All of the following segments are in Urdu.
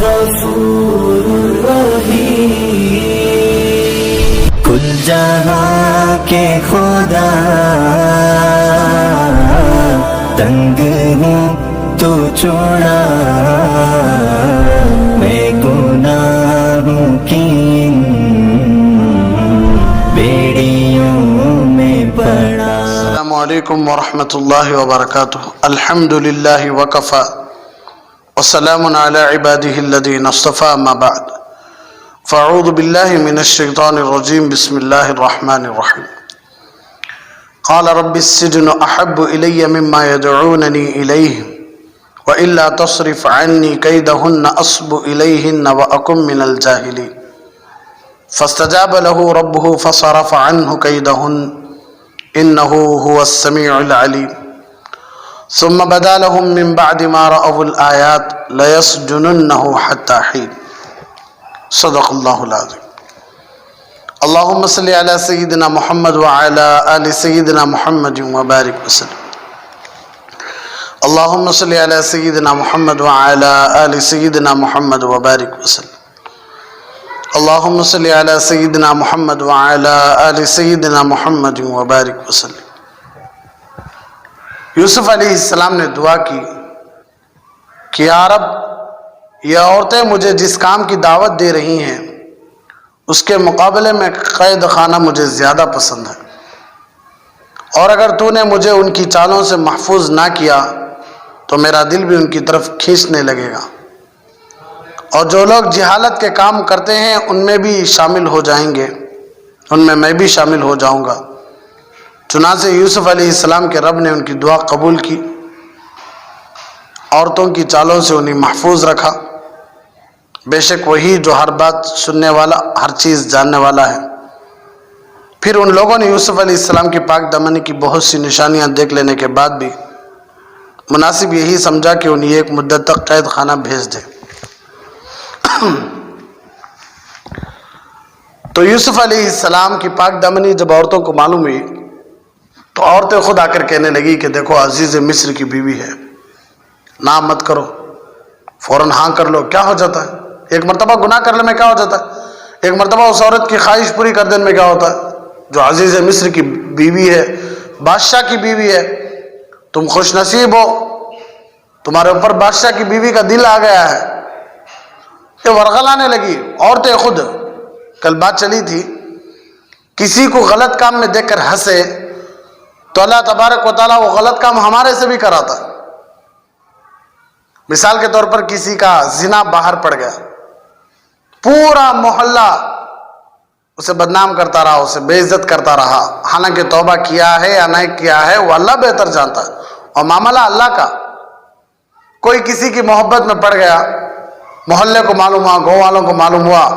غفور رحیم، کل جہاں کے خدا تنگ ہوں تو چوڑا، میں گناہوں کی بیڑیوں میں پڑا۔ السلام علیکم ورحمۃ اللہ وبرکاتہ۔ الحمد للہ وکفی وسلام علی عبادہ الذین اصطفی، اما بعد فاعوذ باللہ من الشیطان الرجیم، بسم اللہ الرحمن الرحیم۔ قال رب السجن احب الی مما يدعوننی الیہ وإلا تصرف عنی کیدہن اصب الیہن واکن من الجاہلین، فاستجاب له ربه فصرف عنہ کیدہن انہ هو السمیع العلیم، ثم بدا لهم من بعد ما رأوا الآیات لیسجننہ حتی حین۔ صدق اللہ العظیم۔ اللہم صلی علی سیدنا محمد وعلی آل سیدنا محمد وبارک وسلم۔ اللہم صلی علی سیدنا محمد وعلی آل سیدنا محمد وبارک وسلم۔ اللہم صلی علی سیدنا محمد وعلی آل سیدنا محمد وبارک وسلم۔ یوسف علیہ السلام نے دعا کی کہ یا رب، یہ عورتیں مجھے جس کام کی دعوت دے رہی ہیں اس کے مقابلے میں قید خانہ مجھے زیادہ پسند ہے، اور اگر تو نے مجھے ان کی چالوں سے محفوظ نہ کیا تو میرا دل بھی ان کی طرف کھینچنے لگے گا، اور جو لوگ جہالت کے کام کرتے ہیں ان میں بھی شامل ہو جائیں گے، ان میں بھی شامل ہو جاؤں گا۔ چنانچہ یوسف علیہ السلام کے رب نے ان کی دعا قبول کی، عورتوں کی چالوں سے انہیں محفوظ رکھا۔ بے شک وہی جو ہر بات سننے والا، ہر چیز جاننے والا ہے۔ پھر ان لوگوں نے یوسف علیہ السلام کی پاک دامنی کی بہت سی نشانیاں دیکھ لینے کے بعد بھی مناسب یہی سمجھا کہ انہیں ایک مدت تک قید خانہ بھیج دے۔ تو یوسف علیہ السلام کی پاک دامنی جب عورتوں کو معلوم ہوئی تو عورتیں خود آ کر کہنے لگی کہ دیکھو عزیز مصر کی بیوی ہے، نہ مت کرو، فوراً ہاں کر لو، کیا ہو جاتا ہے؟ ایک مرتبہ گناہ کرنے میں کیا ہو جاتا ہے؟ ایک مرتبہ اس عورت کی خواہش پوری کر دینے میں کیا ہوتا ہے؟ جو عزیز مصر کی بیوی ہے، بادشاہ کی بیوی ہے، تم خوش نصیب ہو، تمہارے اوپر بادشاہ کی بیوی کا دل آ گیا ہے۔ یہ ورغلانے لگی عورتیں خود۔ کل بات چلی تھی، کسی کو غلط کام میں دیکھ کر ہنسے تو اللہ تبارک و تعالیٰ وہ غلط کام ہمارے سے بھی کراتا ہے۔ مثال کے طور پر کسی کا زنا باہر پڑ گیا، پورا محلہ اسے بدنام کرتا رہا، اسے بے عزت کرتا رہا، حالانکہ توبہ کیا ہے یا نہیں کیا ہے وہ اللہ بہتر جانتا ہے، اور معاملہ اللہ کا۔ کوئی کسی کی محبت میں پڑ گیا، محلے کو معلوم ہوا، گاؤں والوں کو معلوم ہوا،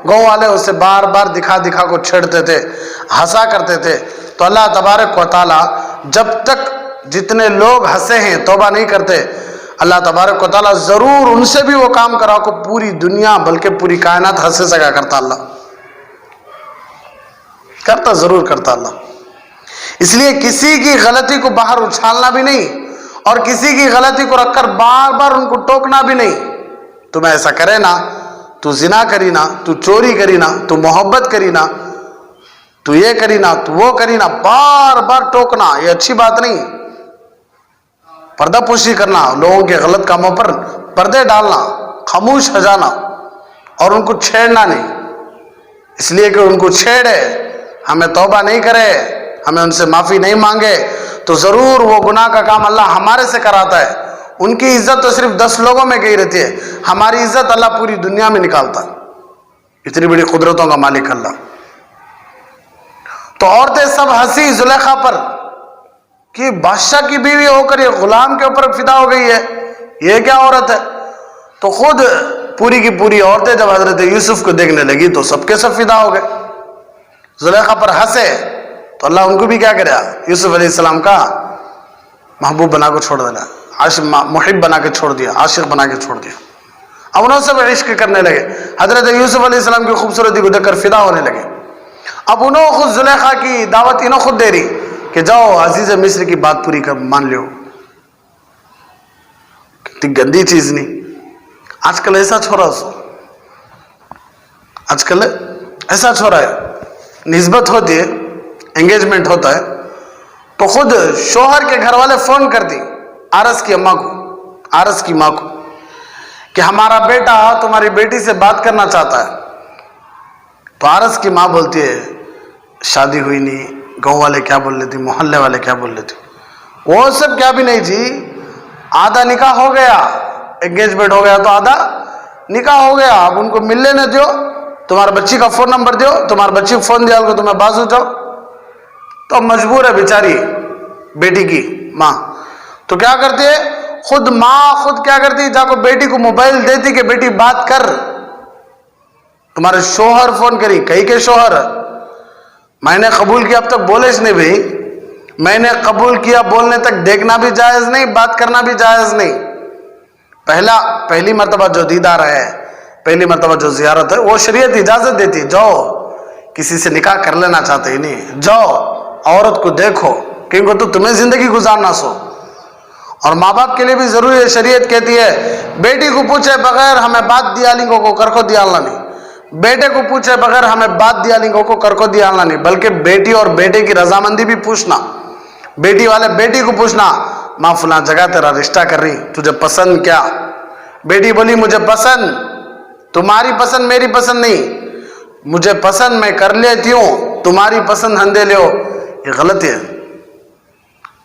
گاؤں والے اسے بار بار دکھا کو چھیڑتے تھے، ہنسا کرتے تھے، تو اللہ تبارک و تعالیٰ جب تک جتنے لوگ ہنسے ہیں توبہ نہیں کرتے، اللہ تبارک و تعالیٰ ضرور ان سے بھی وہ کام کرا کو پوری دنیا بلکہ پوری کائنات ہنسے سکا کرتا، اللہ کرتا، ضرور کرتا اللہ۔ اس لیے کسی کی غلطی کو باہر اچھالنا بھی نہیں، اور کسی کی غلطی کو رکھ کر بار بار ان کو ٹوکنا بھی نہیں۔ تم ایسا کرے نا، تو زنا کری نا، تو چوری کری نا، تو محبت کری نا، تو یہ کری نا، تو وہ کری نا، بار بار ٹوکنا یہ اچھی بات نہیں۔ پردہ پوشی کرنا، لوگوں کے غلط کاموں پر پردے ڈالنا، خاموش ہو جانا، اور ان کو چھیڑنا نہیں، اس لیے کہ ان کو چھیڑے، ہمیں توبہ نہیں کرے، ہمیں ان سے معافی نہیں مانگے تو ضرور وہ گناہ کا کام اللہ ہمارے سے کراتا ہے۔ ان کی عزت تو صرف 10 لوگوں میں گئی رہتی ہے، ہماری عزت اللہ پوری دنیا میں نکالتا ہے۔ اتنی بڑی قدرتوں کا مالک اللہ۔ تو عورتیں سب ہنسی زلیخا پر کہ بادشاہ کی بیوی ہو کر یہ غلام کے اوپر فدا ہو گئی ہے، یہ کیا عورت ہے؟ تو خود پوری کی پوری عورتیں جب حضرت یوسف کو دیکھنے لگی تو سب کے سب فدا ہو گئے، زلیخا پر ہنسے، تو اللہ ان کو بھی کیا کرے، یوسف علیہ السلام کا محبوب بنا کو چھوڑ دینا، محب بنا کے چھوڑ دیا، عاشق بنا کے چھوڑ دیا۔ اب انہوں سے بھی عشق کرنے لگے، حضرت یوسف علیہ السلام کی خوبصورتی کو دیکھ کر فدا ہونے لگے۔ اب انہوں خود زلیخا کی دعوت انہوں خود دے رہی کہ جاؤ عزیز مصر کی بات پوری کر مان لیو، کتنی گندی چیز نہیں۔ آج کل ایسا چھوڑا سو، آج کل ایسا چھوڑا ہے، نسبت ہوتی ہے، انگیجمنٹ ہوتا ہے تو خود شوہر کے گھر والے فون کر دی آرس کی اماں کو، آرس کی ماں کو، کہ ہمارا بیٹا تمہاری بیٹی سے بات کرنا چاہتا ہے. تو آرس کی ماں بولتی ہے شادی ہوئی نہیں، گاؤں والے کیا بول رہے تھے، محلے والے کیا بول رہے تھے. وہ سب کیا بھی نہیں جی، آدھا نکاح ہو گیا، انگیجمنٹ ہو گیا تو آدھا نکاح ہو گیا. اب ان کو ملنے نہ دیو، تمہارے بچی کا فون نمبر دیو، تمہارے بچی کو فون دیا کو تمہیں بازو جاؤ. تو مجبور ہے بیچاری بیٹی کی ماں. تو کیا کرتی ہے خود ماں، خود کیا کرتی، جا کو بیٹی کو موبائل دیتی کہ بیٹی بات کر. تمہارے شوہر فون کری، کئی کے شوہر میں نے قبول کیا، اب تک بولے اس نے بھی، میں نے قبول کیا بولنے تک دیکھنا بھی جائز نہیں، بات کرنا بھی جائز نہیں. پہلی مرتبہ جو دیدار ہے، پہلی مرتبہ جو زیارت ہے، وہ شریعت اجازت دیتی، جاؤ کسی سے نکاح کر لینا چاہتے ہی نہیں، جاؤ عورت کو دیکھو، کیونکہ تو تمہیں زندگی گزارنا سو. اور ماں باپ کے لیے بھی ضروری ہے، شریعت کہتی ہے بیٹی کو پوچھے بغیر ہمیں بات دیا لنگوں کو کرکو دیا نہیں، بیٹے کو پوچھے بغیر ہمیں بات دیا لنگوں کو کرکو دیا نہیں، بلکہ بیٹی اور بیٹے کی رضامندی بھی پوچھنا. بیٹی والے بیٹی کو پوچھنا، ماں فلاں جگہ تیرا رشتہ کر رہی، تجھے پسند کیا؟ بیٹی بولی مجھے پسند، تمہاری پسند میری پسند نہیں، مجھے پسند میں کر لیتی ہوں، تمہاری پسند ہندے لے ہو. یہ غلط ہے.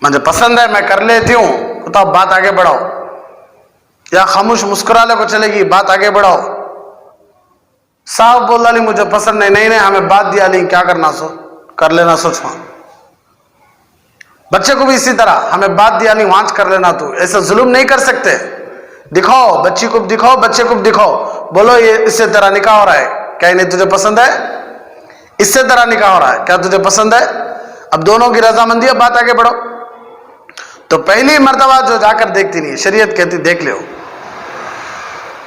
مجھے پسند ہے میں کر لیتی ہوں، تو بات آگے بڑھاؤ، یا خاموش مسکرا لے کو چلے گی، بات آگے بڑھاؤ. صاحب بول ڈالی مجھے پسند نہیں، نہیں ہمیں بات دیا نہیں، کیا کرنا سو کر لینا سو چھوڑ. بچے کو بھی اسی طرح ہمیں بات دیا نہیں، وانچ کر لینا. تو ایسا ظلم نہیں کر سکتے. دکھاؤ بچی کو بھی دکھاؤ، بچے کو بھی دکھاؤ، بولو یہ اس سے تیرا نکاح ہو رہا ہے، کیا نہیں تجھے پسند ہے؟ اس سے تیرا نکاح ہو رہا ہے، کیا تجھے پسند ہے؟ اب دونوں کی رضامندی ہے، بات آگے بڑھو. تو پہلی مرتبہ جو جا کر دیکھتی نہیں، شریعت کہتی دیکھ لو.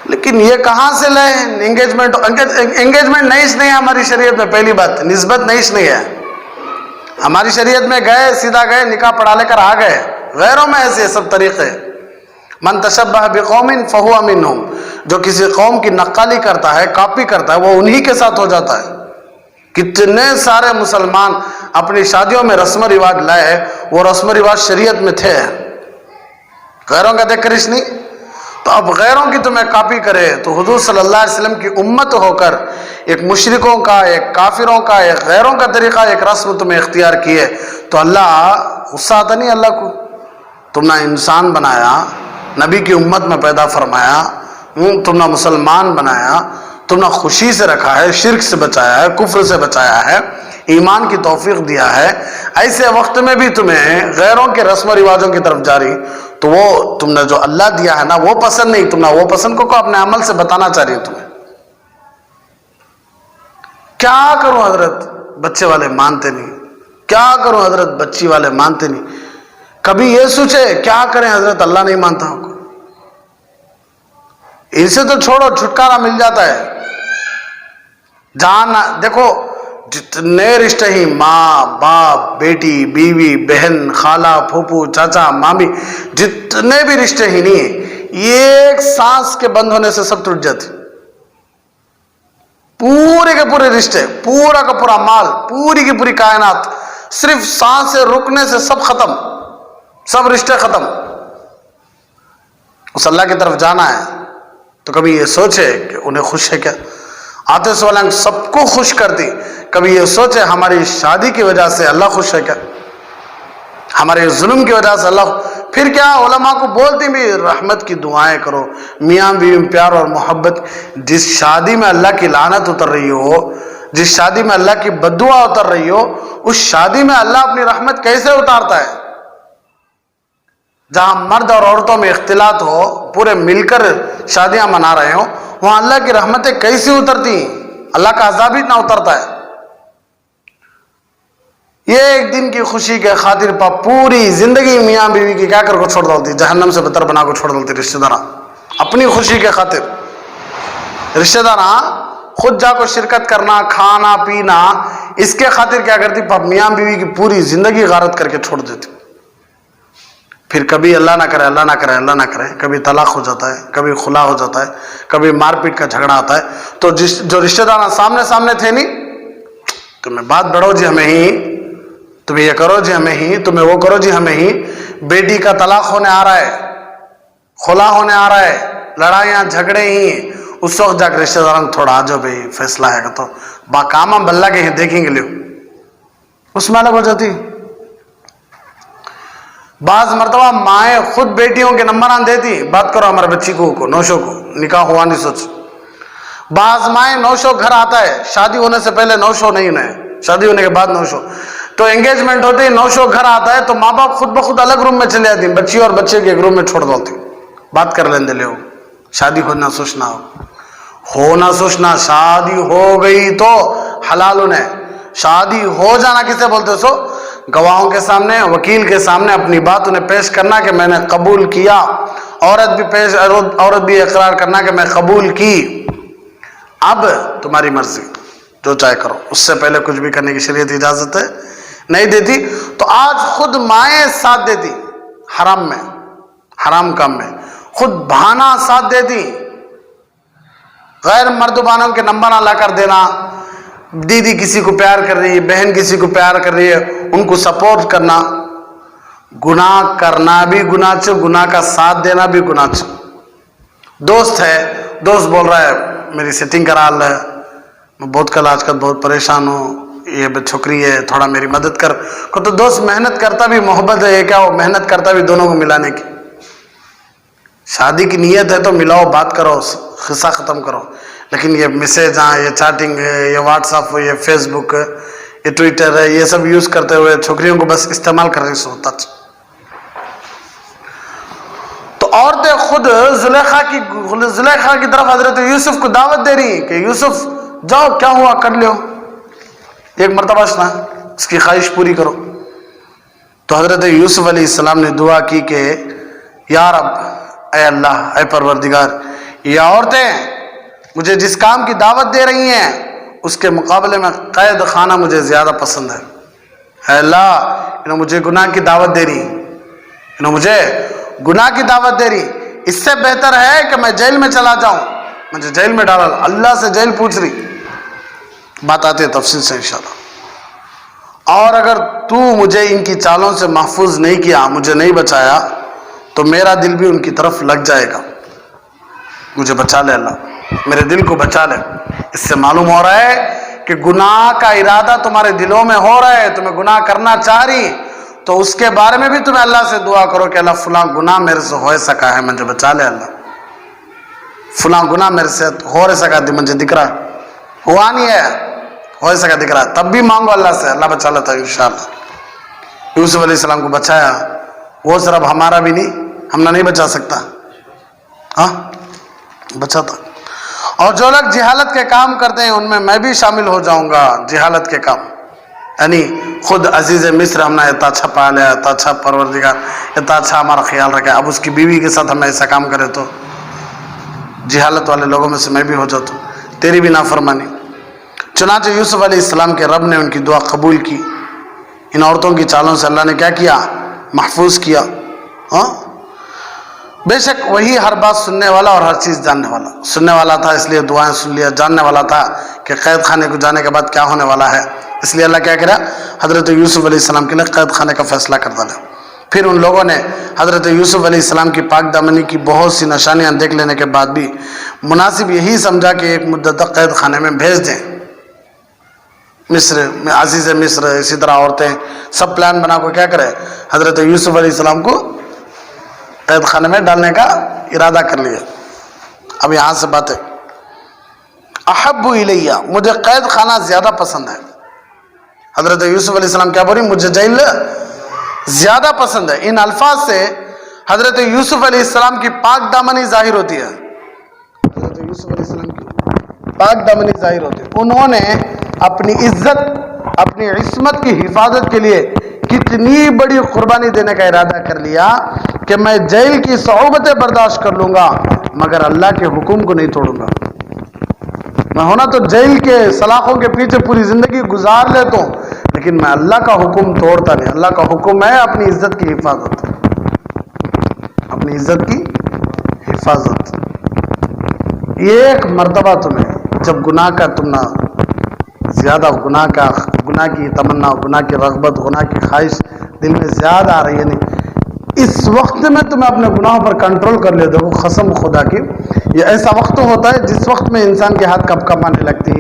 لیکن یہ کہاں سے لائے انگیجمنٹ نہیں ہے ہماری شریعت میں. پہلی بات نسبت نہیں ہے ہماری شریعت میں. گئے سیدھا گئے نکاح پڑھا لے کر آ گئے. غیروں میں ایسے سب طریقے. من تشبہ بقوم فہو منہم، جو کسی قوم کی نقالی کرتا ہے، کاپی کرتا ہے، وہ انہی کے ساتھ ہو جاتا ہے. کتنے سارے مسلمان اپنی شادیوں میں رسم و رواج لائے، وہ رسم و رواج شریعت میں تھے، غیروں کا دیکھ کر اس نہیں. تو اب غیروں کی تمہیں کاپی کرے تو حضور صلی اللہ علیہ وسلم کی امت ہو کر ایک مشرکوں کا، ایک کافروں کا، ایک غیروں کا طریقہ، ایک رسم تمہیں اختیار کیے تو اللہ غصہ آتا نہیں اللہ کو؟ تم نے انسان بنایا، نبی کی امت میں پیدا فرمایا، تم نے مسلمان بنایا، تم نے خوشی سے رکھا ہے، شرک سے بچایا ہے، کفر سے بچایا ہے، ایمان کی توفیق دیا ہے. ایسے وقت میں بھی تمہیں غیروں کے رسم و رواجوں کی طرف جاری، تو وہ تم نے جو اللہ دیا ہے نا وہ پسند نہیں. تم نے وہ پسند کو اپنے عمل سے بتانا چاہ رہی ہو. تمہیں کیا کروں حضرت، بچے والے مانتے نہیں، کیا کروں حضرت، بچی والے مانتے نہیں. کبھی یہ سوچے کیا کریں حضرت، اللہ نہیں مانتا ہوں. ان سے تو چھوڑو، چھٹکارا مل جاتا ہے. جان دیکھو جتنے رشتے ہی، ماں باپ، بیٹی بیوی، بہن، خالہ پھوپھو چاچا مامی، جتنے بھی رشتے ہی نہیں، ایک سانس کے بند ہونے سے سب ٹوٹ جاتے. پورے کے پورے رشتے، پورا کا پورا مال، پوری کی پوری کائنات، صرف سانس سے رکنے سے سب ختم، سب رشتے ختم. اس اللہ کی طرف جانا ہے تو کبھی یہ سوچے کہ انہیں خوش ہے کیا؟ آتے سوالنگ سب کو خوش کرتی. کبھی یہ سوچے ہماری شادی کی وجہ سے اللہ خوش ہے کیا؟ ہمارے ظلم کی وجہ سے اللہ. پھر کیا علماء کو بولتی بھی رحمت کی دعائیں کرو، میاں بیوی میں پیار اور محبت. جس شادی میں اللہ کی لعنت اتر رہی ہو، جس شادی میں اللہ کی بددعا اتر رہی ہو، اس شادی میں اللہ اپنی رحمت کیسے اتارتا ہے؟ جہاں مرد اور عورتوں میں اختلاط ہو، پورے مل کر شادیاں منا رہے ہوں، وہاں اللہ کی رحمتیں کیسے اترتی ہیں؟ اللہ کا عذاب ہی نہ اترتا ہے. یہ ایک دن کی خوشی کے خاطر پوری زندگی میاں بیوی کی کیا کر کو چھوڑ ڈالتی، جہنم سے بدتر بنا کو چھوڑ ڈالتی. رشتہ دار اپنی خوشی کے خاطر، رشتہ دار خود جا کو شرکت کرنا، کھانا پینا، اس کے خاطر کیا کرتی، میاں بیوی کی پوری زندگی غارت کر کے چھوڑ دیتی. پھر کبھی اللہ نہ کرے اللہ نہ کرے اللہ نہ کرے کبھی طلاق ہو جاتا ہے, کبھی خلا ہو جاتا ہے, کبھی مار پیٹ کا جھگڑا آتا ہے. تو جو رشتہ دار سامنے تھے نہیں, تمہیں بات بڑھو جی ہمیں ہی, تمہیں یہ کرو جی ہمیں ہی, تمہیں وہ کرو جی ہمیں ہی. بیٹی کا طلاق ہونے آ رہا ہے, خلا ہونے آ رہا ہے, لڑائیاں جھگڑے ہی, اس وقت جا کے رشتہ داروں تھوڑا آ جاؤ بھائی فیصلہ ہے تو باقامہ بلّہ کے دیکھیں گے لو, اس میں الگ ہو جاتی. بعض مرتبہ مائیں خود بیٹیوں کے نمبران دیتی, بات کرو ہمارے بچی کو نوشو کو, نکاح ہوا نہیں سوچ. بعض مائیں نوشو گھر آتا ہے, شادی ہونے سے پہلے نوشو نہیں ہے, شادی ہونے کے بعد نوشو. تو انگیجمنٹ ہوتی ہے, نوشو گھر آتا ہے تو ماں باپ خود بخود الگ روم میں چلے جاتی ہیں, بچی اور بچے کے ایک روم میں چھوڑ دوتی, بات کر لیں دے لے. شادی ہونا سوچنا ہونا سوچنا, شادی ہو گئی تو حلال انہیں. شادی ہو جانا کسے بولتے سو؟ گواہوں کے سامنے, وکیل کے سامنے اپنی بات انہیں پیش کرنا کہ میں نے قبول کیا. عورت بھی اقرار کرنا کہ میں قبول کی, اب تمہاری مرضی جو چاہے کرو. اس سے پہلے کچھ بھی کرنے کی شریعت اجازت ہے نہیں دیتی. تو آج خود مائیں ساتھ دیتی حرام میں, حرام کام میں, خود بہانہ ساتھ دیتی. غیر مردبانوں کے نمبر لا کر دینا, دیدی کسی کو پیار کر رہی ہے, بہن کسی کو پیار کر رہی ہے, ان کو سپورٹ کرنا. گناہ کرنا بھی گناہ چھ, گناہ کا ساتھ دینا بھی گناہ چھ. دوست ہے, دوست بول رہا ہے میری سیٹنگ کرا ہے, میں بہت کل آج کل بہت پریشان ہوں, یہ چھوکری ہے تھوڑا میری مدد کر کو. تو دوست محنت کرتا بھی محبت ہے, یہ کیا وہ محنت کرتا بھی دونوں کو ملانے کی. شادی کی نیت ہے تو ملاؤ, بات کرو, قصہ ختم کرو. لیکن یہ میسیج یہ چیٹنگ ہے, یہ واٹس ایپ, یہ فیس بک, یہ ٹویٹر ہے, یہ سب یوز کرتے ہوئے چھوکریوں کو بس استعمال کر رہی سوتا. تو عورتیں خود زلیخا کی طرف حضرت یوسف کو دعوت دے رہی کہ یوسف جاؤ, کیا ہوا کر لو, ایک مرتبہ سنا, اس کی خواہش پوری کرو. تو حضرت یوسف علیہ السلام نے دعا کی کہ یا رب, اے اللہ, اے پروردگار, یہ عورتیں مجھے جس کام کی دعوت دے رہی ہیں اس کے مقابلے میں قید خانہ مجھے زیادہ پسند ہے. اے اللہ, انہوں مجھے گناہ کی دعوت دے رہی, انہوں مجھے گناہ کی دعوت دے رہی, اس سے بہتر ہے کہ میں جیل میں چلا جاؤں, مجھے جیل میں ڈالا. اللہ سے جیل پوچھ رہی, بات آتی ہے تفصیل سے انشاءاللہ. اور اگر تو مجھے ان کی چالوں سے محفوظ نہیں کیا, مجھے نہیں بچایا, تو میرا دل بھی ان کی طرف لگ جائے گا. مجھے بچا لے اللہ, میرے دل کو بچا لے. اس سے معلوم ہو رہا ہے کہ گناہ کا ارادہ تمہارے دلوں میں ہو رہا ہے, تمہیں گناہ کرنا چاہ رہی, تو اس کے بارے میں بھی تمہیں اللہ سے دعا کرو کہ اللہ فلاں گناہ میرے سے ہو سکا ہے, مجھے بچا لے اللہ. فلاں گناہ میرے سے ہو سکا, مجھے دکھ رہا ہوا نہیں ہے, ہو سکا دکھ رہا, تب بھی مانگو اللہ سے, اللہ بچا لیتا ہے انشاءاللہ. یوسف علیہ السلام کو بچایا, وہ صرف ہمارا بھی نہیں, ہم نے نہیں بچا سکتا, ہاں بچاتا. اور جو لوگ جہالت کے کام کرتے ہیں ان میں میں بھی شامل ہو جاؤں گا. جہالت کے کام یعنی خود عزیز مصر ہم نے اتنا اچھا پا لیا, اتنا اچھا پروردگار, اتنا اچھا ہمارا خیال رکھا, اب اس کی بیوی کے ساتھ ہم ایسا کام کرے تو جہالت والے لوگوں میں سے میں بھی ہو جاتا ہوں, تیری بھی نافرمانی. چنانچہ یوسف علیہ السلام کے رب نے ان کی دعا قبول کی. ان عورتوں کی چالوں سے اللہ نے کیا کیا, محفوظ کیا. ہاں بے شک وہی ہر بات سننے والا اور ہر چیز جاننے والا. سننے والا تھا اس لیے دعائیں سن لیا, جاننے والا تھا کہ قید خانے کو جانے کے بعد کیا ہونے والا ہے, اس لیے اللہ کیا کرا, حضرت یوسف علیہ السلام کے لیے قید خانے کا فیصلہ کر ڈالا. پھر ان لوگوں نے حضرت یوسف علیہ السلام کی پاک دامنی کی بہت سی نشانیاں دیکھ لینے کے بعد بھی مناسب یہی سمجھا کہ ایک مدت تک قید خانے میں بھیج دیں. مصر میں عزیز مصر, اسی طرح عورتیں, سب پلان بنا کو کیا کرے, حضرت یوسف علیہ السلام کو قید خانے میں ڈالنے کا ارادہ کر لیا. اب یہاں سے بات ہے, احب الیہ, مجھے قید خانہ زیادہ پسند ہے. حضرت یوسف علیہ السلام کیا بولی, مجھے جیل زیادہ پسند ہے. ان الفاظ سے حضرت یوسف علیہ السلام کی پاک دامنی ظاہر ہوتی ہے. حضرت یوسف علیہ السلام کی پاک دامنی ظاہر ہوتی ہے. انہوں نے اپنی عزت, اپنی عصمت کی حفاظت کے لیے کتنی بڑی قربانی دینے کا ارادہ کر لیا کہ میں جیل کی صعوبتیں برداشت کر لوں گا مگر اللہ کے حکم کو نہیں توڑوں گا. میں ہونا تو جیل کے سلاخوں کے پیچھے پوری زندگی گزار لیتا ہوں, لیکن میں اللہ کا حکم توڑتا نہیں. اللہ کا حکم ہے اپنی عزت کی حفاظت. اپنی عزت کی حفاظت. ایک مرتبہ تمہیں جب گناہ کا تم نہ زیادہ گناہ کی تمنا، گناہ کی رغبت، گناہ کی خواہش دل میں زیادہ آ رہی ہے، نہیں اس وقت میں تمہیں اپنے گناہوں پر کنٹرول کر لیتے ہو. قسم خدا کی یہ ایسا وقت ہوتا ہے جس وقت میں انسان کے ہاتھ کپ کپ آنے لگتی،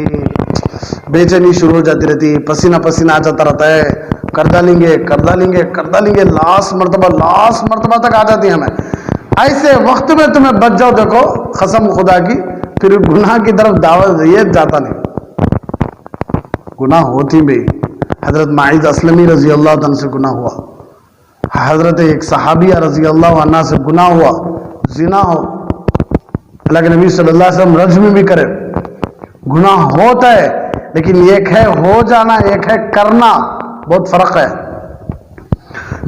بے چینی شروع ہو جاتی رہتی، پسینہ پسینہ آ جاتا رہتا ہے، کر ڈالیں گے، لاسٹ مرتبہ تک آ جاتی ہے ہمیں. ایسے وقت میں تمہیں بچ جاؤ، دیکھو قسم خدا کی پھر گناہ کی طرف دعوت یہ جاتا نہیں. گناہ ہوتی بھی. حضرت معاذ اسلمی رضی اللہ عنہ سے گناہ ہوا، حضرت ایک صحابیہ رضی اللہ عنہ سے گناہ ہوا، زنا ہو، اللہ کے نبی صلی اللہ علیہ وسلم رجم بھی کرے. گناہ ہوتا ہے، لیکن ایک ہے ہو جانا، ایک ہے کرنا، بہت فرق ہے.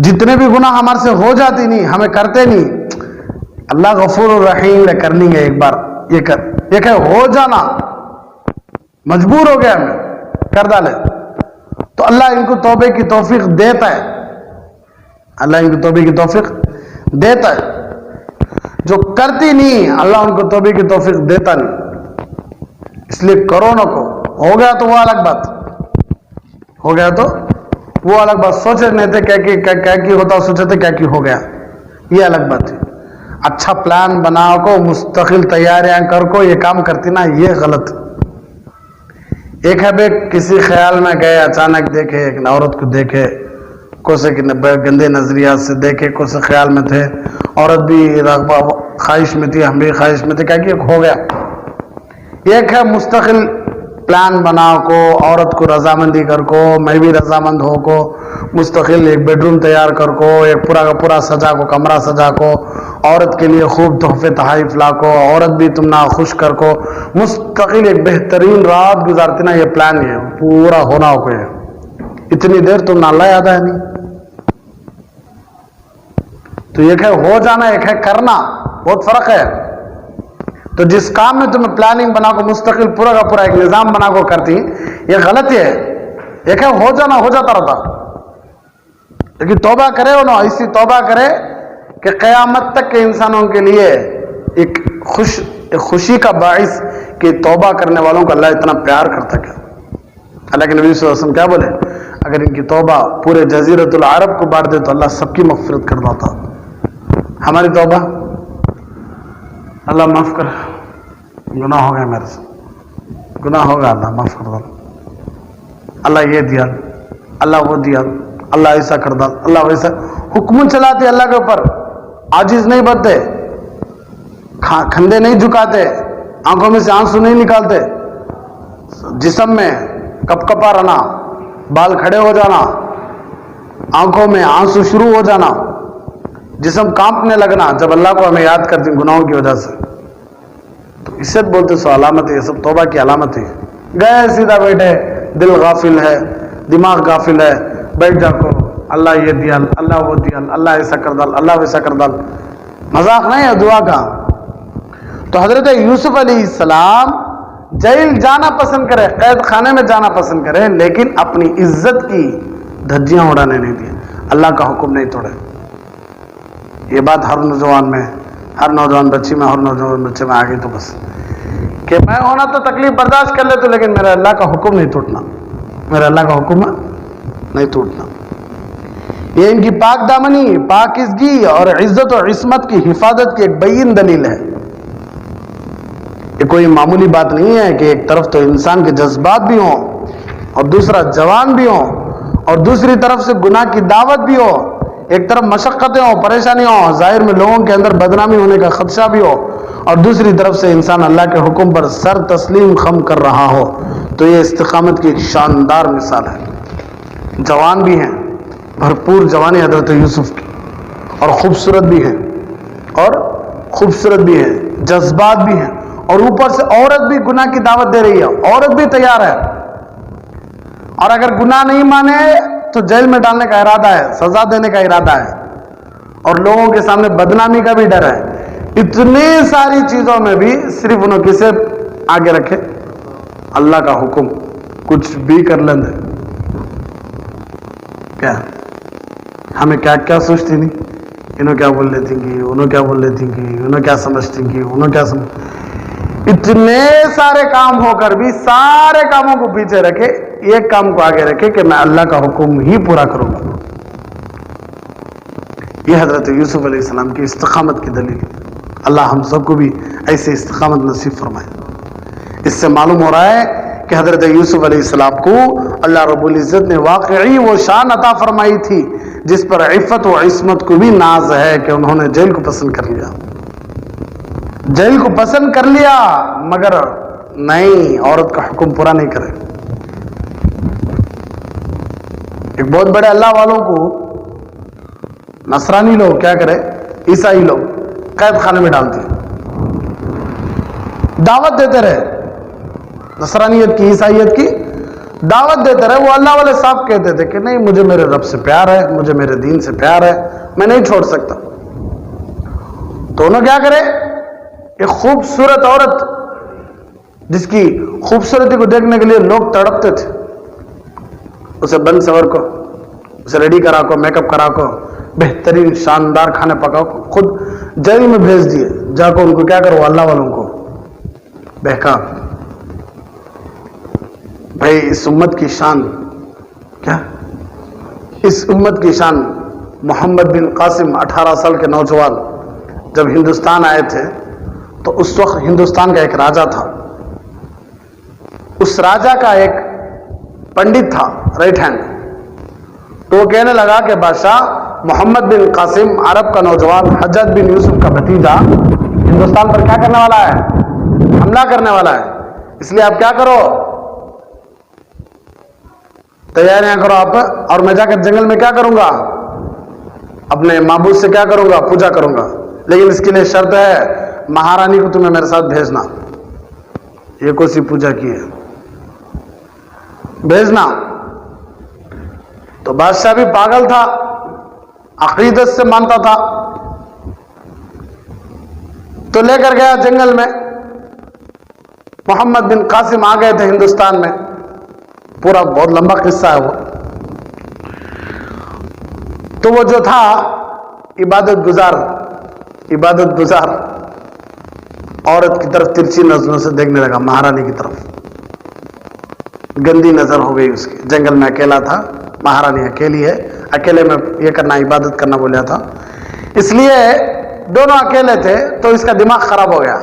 جتنے بھی گناہ ہمارے سے ہو جاتی نہیں، ہمیں کرتے نہیں، اللہ غفور الرحیم نے کر لیں گے ایک بار یہ کر. ایک ہے ہو جانا، مجبور ہو گیا ہمیں کر ڈالے، تو اللہ ان کو توبے کی توفیق دیتا ہے. اللہ ان کو توبے کی توفیق دیتا ہے. جو کرتی نہیں اللہ ان کو توبے کی توفیق دیتا نہیں. اس لیے کرو نہ کو، ہو گیا تو وہ الگ بات، ہو گیا تو وہ الگ بات. سوچے نہیں تھے کیا کی ہوتا، سوچے تھے کیا کی ہو گیا، یہ الگ بات ہے. اچھا پلان بناؤ کو، مستقل تیاریاں کر کو یہ کام کرتی نا، یہ غلط. ایک ہے بے کسی خیال میں گئے، اچانک دیکھے ایک عورت کو، دیکھے کوسے کی گندے نظریات سے دیکھے، کوسے خیال میں تھے، عورت بھی رغبہ خواہش میں تھی، ہم بھی خواہش میں تھے، کیا کہ ہو گیا. ایک ہے مستقل پلان بناؤ کو، عورت کو رضامندی کر کو، میں بھی رضامند ہو کو، مستقل ایک بیڈ روم تیار کر کو، ایک پورا کا پورا سجا کو، کمرہ سجا کو، عورت کے لیے خوب تحفے تحائف لا کو، عورت بھی تم نہ خوش کر کو، مستقل ایک بہترین رات گزارتی نا. یہ پلان ہے پورا ہونا ہو. اتنی دیر تم نہ اللہ یاد ہے نہیں. تو ایک ہے ہو جانا، ایک ہے کرنا، بہت فرق ہے. تو جس کام میں تمہیں پلاننگ بنا کو، مستقل پورا کا پورا ایک نظام بنا کو کرتی، یہ غلط ہے. ایک ہے ہو جانا، ہو جاتا رہتا. لیکن توبہ کرے ہو نا، ایسی توبہ کرے کہ قیامت تک کے انسانوں کے لیے ایک خوشی کا باعث کہ توبہ کرنے والوں کو اللہ اتنا پیار کرتا. کیا اللہ کے نبی صلی اللہ علیہ وسلم کیا بولے؟ اگر ان کی توبہ پورے جزیرۃ العرب کو بانٹ دے تو اللہ سب کی مغفرت کر دیتا. ہماری توبہ اللہ معاف کر، گناہ ہو گیا میرے سے، گناہ ہوگا، اللہ معاف کر دو، اللہ یہ دیا، اللہ وہ دیا، اللہ ایسا کر دال، اللہ ویسا. حکم چلاتے اللہ کے اوپر، عاجز نہیں بنتے، کھندے نہیں جھکاتے، آنکھوں میں سے آنسو نہیں نکالتے، جسم میں کپ کپا رہنا، بال کھڑے ہو جانا، آنکھوں میں آنسو شروع ہو جانا، جسم کانپنے لگنا جب اللہ کو ہمیں یاد کرتے گناہوں کی وجہ سے. تو اس سے بولتے سو علامت ہے، یہ سب توبہ کی علامت ہے. گئے سیدھا بیٹھے، دل غافل ہے، دماغ غافل ہے، بیٹھ جا کو، اللہ یہ دیا، اللہ وہ دیا، اللہ ایسا کر ڈال، اللہ ویسا کر ڈال. مذاق نہیں ہے دعا کا. تو حضرت یوسف علیہ السلام جیل جانا پسند کرے، قید خانے میں جانا پسند کرے، لیکن اپنی عزت کی دھجیاں اڑانے نہیں دی، اللہ کا حکم نہیں توڑے. یہ بات ہر نوجوان میں، ہر نوجوان بچی میں، ہر نوجوان بچے میں آگے تو بس کہ میں ہونا تو تکلیف برداشت کر لیتا، لیکن میرا اللہ کا حکم نہیں توڑنا، میرا اللہ کا حکم نہیں توڑنا. یہ ان کی پاک دامنی، پاکیزگی اور عزت و عصمت کی حفاظت کی ایک بین دلیل ہے. یہ کوئی معمولی بات نہیں ہے کہ ایک طرف تو انسان کے جذبات بھی ہوں اور دوسرا جوان بھی ہوں، اور دوسری طرف سے گناہ کی دعوت بھی ہو، ایک طرف مشقتیں ہوں، پریشانی ہوں، ظاہر میں لوگوں کے اندر بدنامی ہونے کا خدشہ بھی ہو، اور دوسری طرف سے انسان اللہ کے حکم پر سر تسلیم خم کر رہا ہو. تو یہ استقامت کی ایک شاندار مثال ہے. جوان بھی ہیں، بھرپور جوانی حضرت یوسف کی، اور خوبصورت بھی ہیں، جذبات بھی ہیں، اور اوپر سے عورت بھی گناہ کی دعوت دے رہی ہے، عورت بھی تیار ہے، اور اگر گناہ نہیں مانے تو جیل میں ڈالنے کا ارادہ ہے، سزا دینے کا ارادہ ہے، اور لوگوں کے سامنے بدنامی کا بھی ڈر ہے. اتنی ساری چیزوں میں بھی صرف انہوں کسے آگے رکھے؟ اللہ کا حکم. کچھ بھی کر لیں دے کیا ہمیں کیا کیا سوچتی نہیں. انہوں کیا بول لیتی گی، انہوں کیا بول لیتی گی، انہوں کیا سمجھتی گی، انہوں کیا اتنے سارے کام ہو کر بھی سارے کاموں کو پیچھے رکھے، ایک کام کو آگے رکھے کہ میں اللہ کا حکم ہی پورا کروں گا۔ یہ حضرت یوسف علیہ السلام کی استقامت کی دلیل ہے۔ اللہ ہم سب کو بھی ایسے استقامت نصیب فرمائے۔ اس سے معلوم ہو رہا ہے کہ حضرت یوسف علیہ السلام کو اللہ رب العزت نے واقعی وہ شان عطا فرمائی تھی جس پر عفت و عصمت کو بھی ناز ہے کہ انہوں نے جیل کو پسند کر لیا، جیل کو پسند کر لیا، مگر نہیں، عورت کا حکم پورا نہیں کرے۔ ایک بہت بڑے اللہ والوں کو نصرانی لوگ کیا کرے، عیسائی لوگ قید خانے میں ڈالتے ہیں، دعوت دیتے رہے، نصرانیت کی عیسائیت کی دعوت دیتے رہے۔ وہ اللہ والے صاحب کہتے تھے کہ نہیں، مجھے میرے رب سے پیار ہے، مجھے میرے دین سے پیار ہے، میں نہیں چھوڑ سکتا۔ تو انہوں کیا کرے، ایک خوبصورت عورت جس کی خوبصورتی کو دیکھنے کے لیے لوگ تڑپتے تھے، اسے بن سور کو، اسے ریڈی کرا کو، میک اپ کرا کو، بہترین شاندار کھانے پکاؤ کو، خود جیل میں بھیج دیے، جا کو ان کو کیا کرو، اللہ والوں کو بہکا۔ بھائی اس امت کی شان کیا، اس امت کی شان، محمد بن قاسم 18 سال کے نوجوان جب ہندوستان آئے تھے تو اس وقت ہندوستان کا ایک راجا تھا، اس راجا کا ایک پنڈت تھا رائٹ ہینڈ، تو وہ کہنے لگا کہ بادشاہ محمد بن قاسم عرب کا نوجوان حجاج بن یوسف کا بھتیجا ہندوستان پر کیا کرنے والا ہے، حملہ کرنے والا ہے، اس لیے آپ کیا کرو، تیاریاں کرو آپ، اور میں جا کر جنگل میں کیا کروں گا، اپنے معبود سے کیا کروں گا، پوجا کروں گا، لیکن اس کے لیے شرط ہے مہارانی کو تمہیں میرے ساتھ بھیجنا۔ یہ کون سی پوجا کی ہے، بھیجنا۔ تو بادشاہ بھی پاگل تھا، عقیدت سے مانتا تھا، تو لے کر گیا جنگل میں۔ محمد بن قاسم آ گئے تھے ہندوستان میں، پورا بہت لمبا قصہ ہے وہ۔ تو وہ جو تھا عبادت گزار عورت کی طرف ترچھی نظروں سے دیکھنے لگا، مہارانی کی طرف گندی نظر ہو گئی اس کی۔ جنگل میں اکیلا تھا، مہارانی اکیلی ہے، اکیلے میں یہ کرنا، عبادت کرنا بولیا تھا، اس لیے دونوں اکیلے تھے تو اس کا دماغ خراب ہو گیا،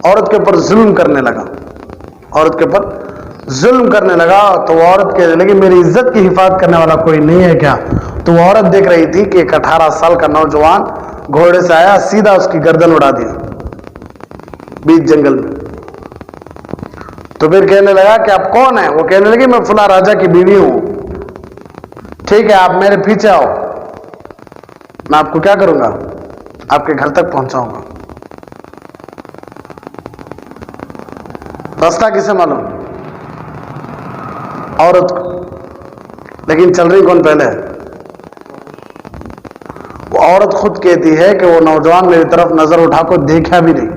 عورت کے اوپر ظلم کرنے لگا، عورت کے اوپر ظلم کرنے لگا۔ تو وہ عورت کہنے لگی میری عزت کی حفاظت کرنے والا کوئی نہیں ہے کیا؟ تو وہ عورت دیکھ رہی تھی کہ ایک 18 سال کا نوجوان گھوڑے سے آیا، سیدھا اس کی گردن اڑا دیا بیچ جنگل میں۔ تو پھر کہنے لگا کہ آپ کون ہیں؟ وہ کہنے لگی میں فلاں راجا کی بیوی ہوں۔ ٹھیک ہے، آپ میرے پیچھے آؤ، میں آپ کو کیا کروں گا، آپ کے گھر تک پہنچاؤں گا۔ راستہ کسے معلوم؟ عورت کو، لیکن چل رہی کون پہلے؟ وہ عورت خود کہتی ہے کہ وہ نوجوان میری طرف نظر اٹھا کو دیکھا بھی نہیں،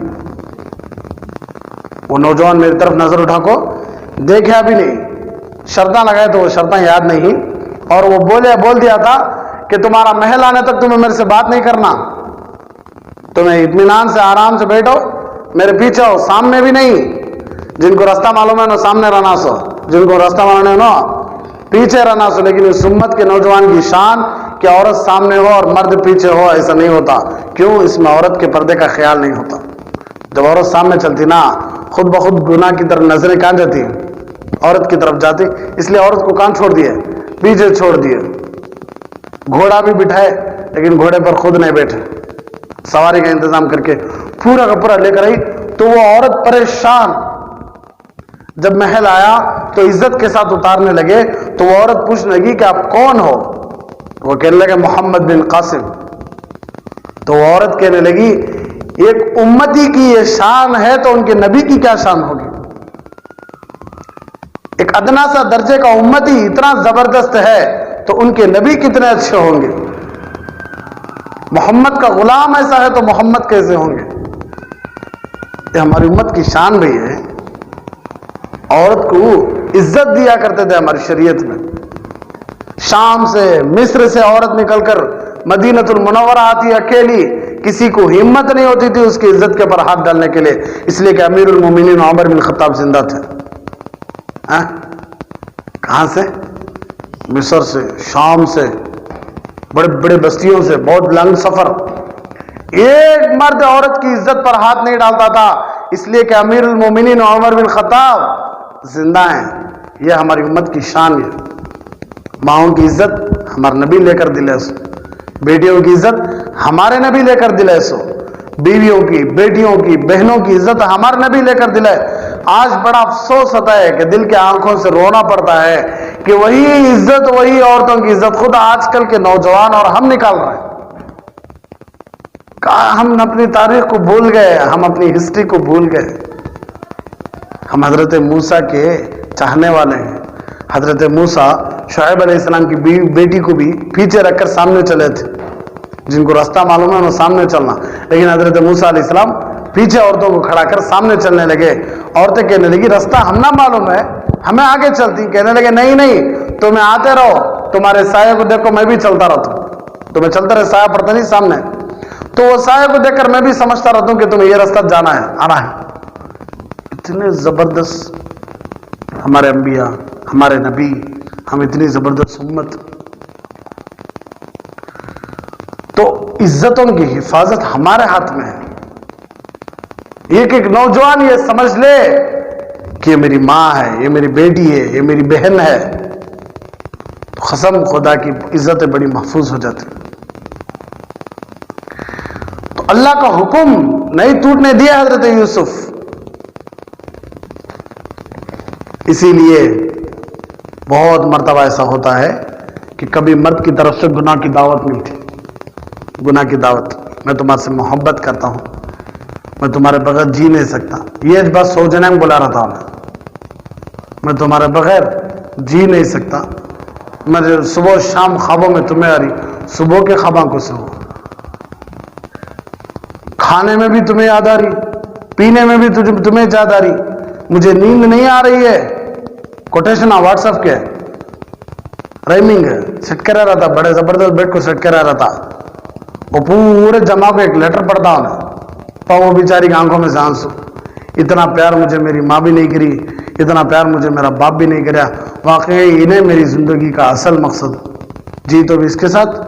وہ نوجوان میری طرف نظر اٹھا کو دیکھا بھی نہیں، شرطاں لگائے تو وہ شرطاں یاد نہیں، اور وہ بول دیا تھا کہ تمہارا محل آنے تک تمہیں میرے سے بات نہیں کرنا، تمہیں اطمینان سے آرام سے بیٹھو، میرے پیچھے ہو، سامنے بھی نہیں۔ جن کو راستہ معلوم ہے نو سامنے رہنا سو، جن کو راستہ معلوم ہے نو پیچھے رہنا سو۔ لیکن اس امت کے نوجوان کی شان کہ عورت سامنے ہو اور مرد پیچھے ہو، ایسا نہیں ہوتا۔ کیوں؟ اس میں عورت کے پردے کا خیال نہیں ہوتا۔ جب عورت سامنے چلتی نا، خود بخود گناہ کی طرف نظریں کہاں جاتی ہیں؟ عورت کی طرف جاتی، اس لیے عورت کو کہاں چھوڑ دیے؟ پیچھے چھوڑ دیے۔ گھوڑا بھی بٹھائے لیکن گھوڑے پر خود نہیں بیٹھے، سواری کا انتظام کر کے پورا کا پورا لے کر آئی۔ تو وہ عورت پریشان، جب محل آیا تو عزت کے ساتھ اتارنے لگے، تو وہ عورت پوچھنے لگی کہ آپ کون ہو؟ وہ کہنے لگے محمد بن قاسم۔ تو وہ عورت کہنے لگی ایک امتی کی یہ شان ہے تو ان کے نبی کی کیا شان ہوگی؟ ایک ادنا سا درجے کا امتی اتنا زبردست ہے تو ان کے نبی کتنے اچھے ہوں گے؟ محمد کا غلام ایسا ہے تو محمد کیسے ہوں گے؟ یہ ہماری امت کی شان بھی ہے۔ عورت کو عزت دیا کرتے تھے ہماری شریعت میں۔ شام سے، مصر سے عورت نکل کر مدینۃ المنورہ آتی اکیلی، کسی کو ہمت نہیں ہوتی تھی اس کی عزت کے اوپر ہاتھ ڈالنے کے لیے، اس لیے کہ امیر المومنین عمر بن خطاب زندہ تھے۔ کہاں سے؟ مصر سے، شام سے، بڑے بڑے بستیوں سے، بہت لنگ سفر۔ ایک مرد عورت کی عزت پر ہاتھ نہیں ڈالتا تھا، اس لیے کہ امیر المومنین عمر بن خطاب زندہ ہیں۔ یہ ہماری امت کی شان ہے۔ ماؤں کی عزت ہمارے نبی لے کر دلے سو، بیٹیوں کی عزت ہمارے نبی لے کر دلے سو، بیویوں کی، بیٹیوں کی، بہنوں کی عزت ہمارے نبی لے کر دلے۔ آج بڑا افسوس ہوتا ہے کہ دل کے آنکھوں سے رونا پڑتا ہے کہ وہی عزت، وہی عورتوں کی عزت خود آج کل کے نوجوان اور ہم نکال رہے ہیں۔ ہم اپنی تاریخ کو بھول گئے، ہم اپنی ہسٹری کو بھول گئے۔ ہم حضرت موسیٰ کے چاہنے والے ہیں۔ حضرت موسیٰ شعیب علیہ السلام کی بیٹی کو بھی پیچھے رکھ کر سامنے چلے تھے، جن کو راستہ معلوم ہے انہیں سامنے چلنا، لیکن حضرت موسیٰ علیہ السلام پیچھے عورتوں کو کھڑا کر سامنے چلنے لگے۔ عورتیں کہنے لگی راستہ ہم نہ معلوم ہے، ہمیں آگے چلتی۔ کہنے لگے نہیں نہیں، تمہیں آتے رہو، تمہارے سایہ کو دیکھو میں بھی چلتا رہتا ہوں، تمہیں چلتا رہے، سایہ پڑتا نہیں سامنے، تو وہ سایہ کو دیکھ کر میں بھی سمجھتا رہتا ہوں کہ تمہیں یہ راستہ جانا ہے، آنا ہے۔ اتنے زبردست ہمارے انبیاء، ہمارے نبی، ہم اتنی زبردست امت۔ تو عزتوں کی حفاظت ہمارے ہاتھ میں ہے۔ ایک ایک نوجوان یہ سمجھ لے کہ یہ میری ماں ہے، یہ میری بیٹی ہے، یہ میری بہن ہے، تو قسم خدا کی عزتیں بڑی محفوظ ہو جاتی۔ تو اللہ کا حکم نہیں ٹوٹنے دیا حضرت یوسف۔ اسی لیے بہت مرتبہ ایسا ہوتا ہے کہ کبھی مرد کی طرف سے گناہ کی دعوت ملتی، گناہ کی دعوت، میں تمہارے سے محبت کرتا ہوں، میں تمہارے بغیر جی نہیں سکتا، یہ بس سوچنے میں بلا رہا تھا میں تمہارے بغیر جی نہیں سکتا، میں صبح شام خوابوں میں تمہیں آ رہی، صبح کے خوابوں کو سو، کھانے میں بھی تمہیں یاد آ رہی، پینے میں بھی تمہیں یاد آ رہی، مجھے نیند نہیں آ رہی ہے۔ کوٹیشن واٹس ایپ کے رائمنگ سیٹ کرا رہا تھا، بڑے زبردست بیٹ کو سیٹ کرا رہا تھا، وہ پورے جمع کو ایک لیٹر پڑھتا ہوں، تو وہ بیچاری کی آنکھوں میں سے آنسو، اتنا پیار مجھے میری ماں بھی نہیں کری، اتنا پیار مجھے میرا باپ بھی نہیں کریا، واقعی انہیں میری زندگی کا اصل مقصد، جی تو بھی اس کے ساتھ،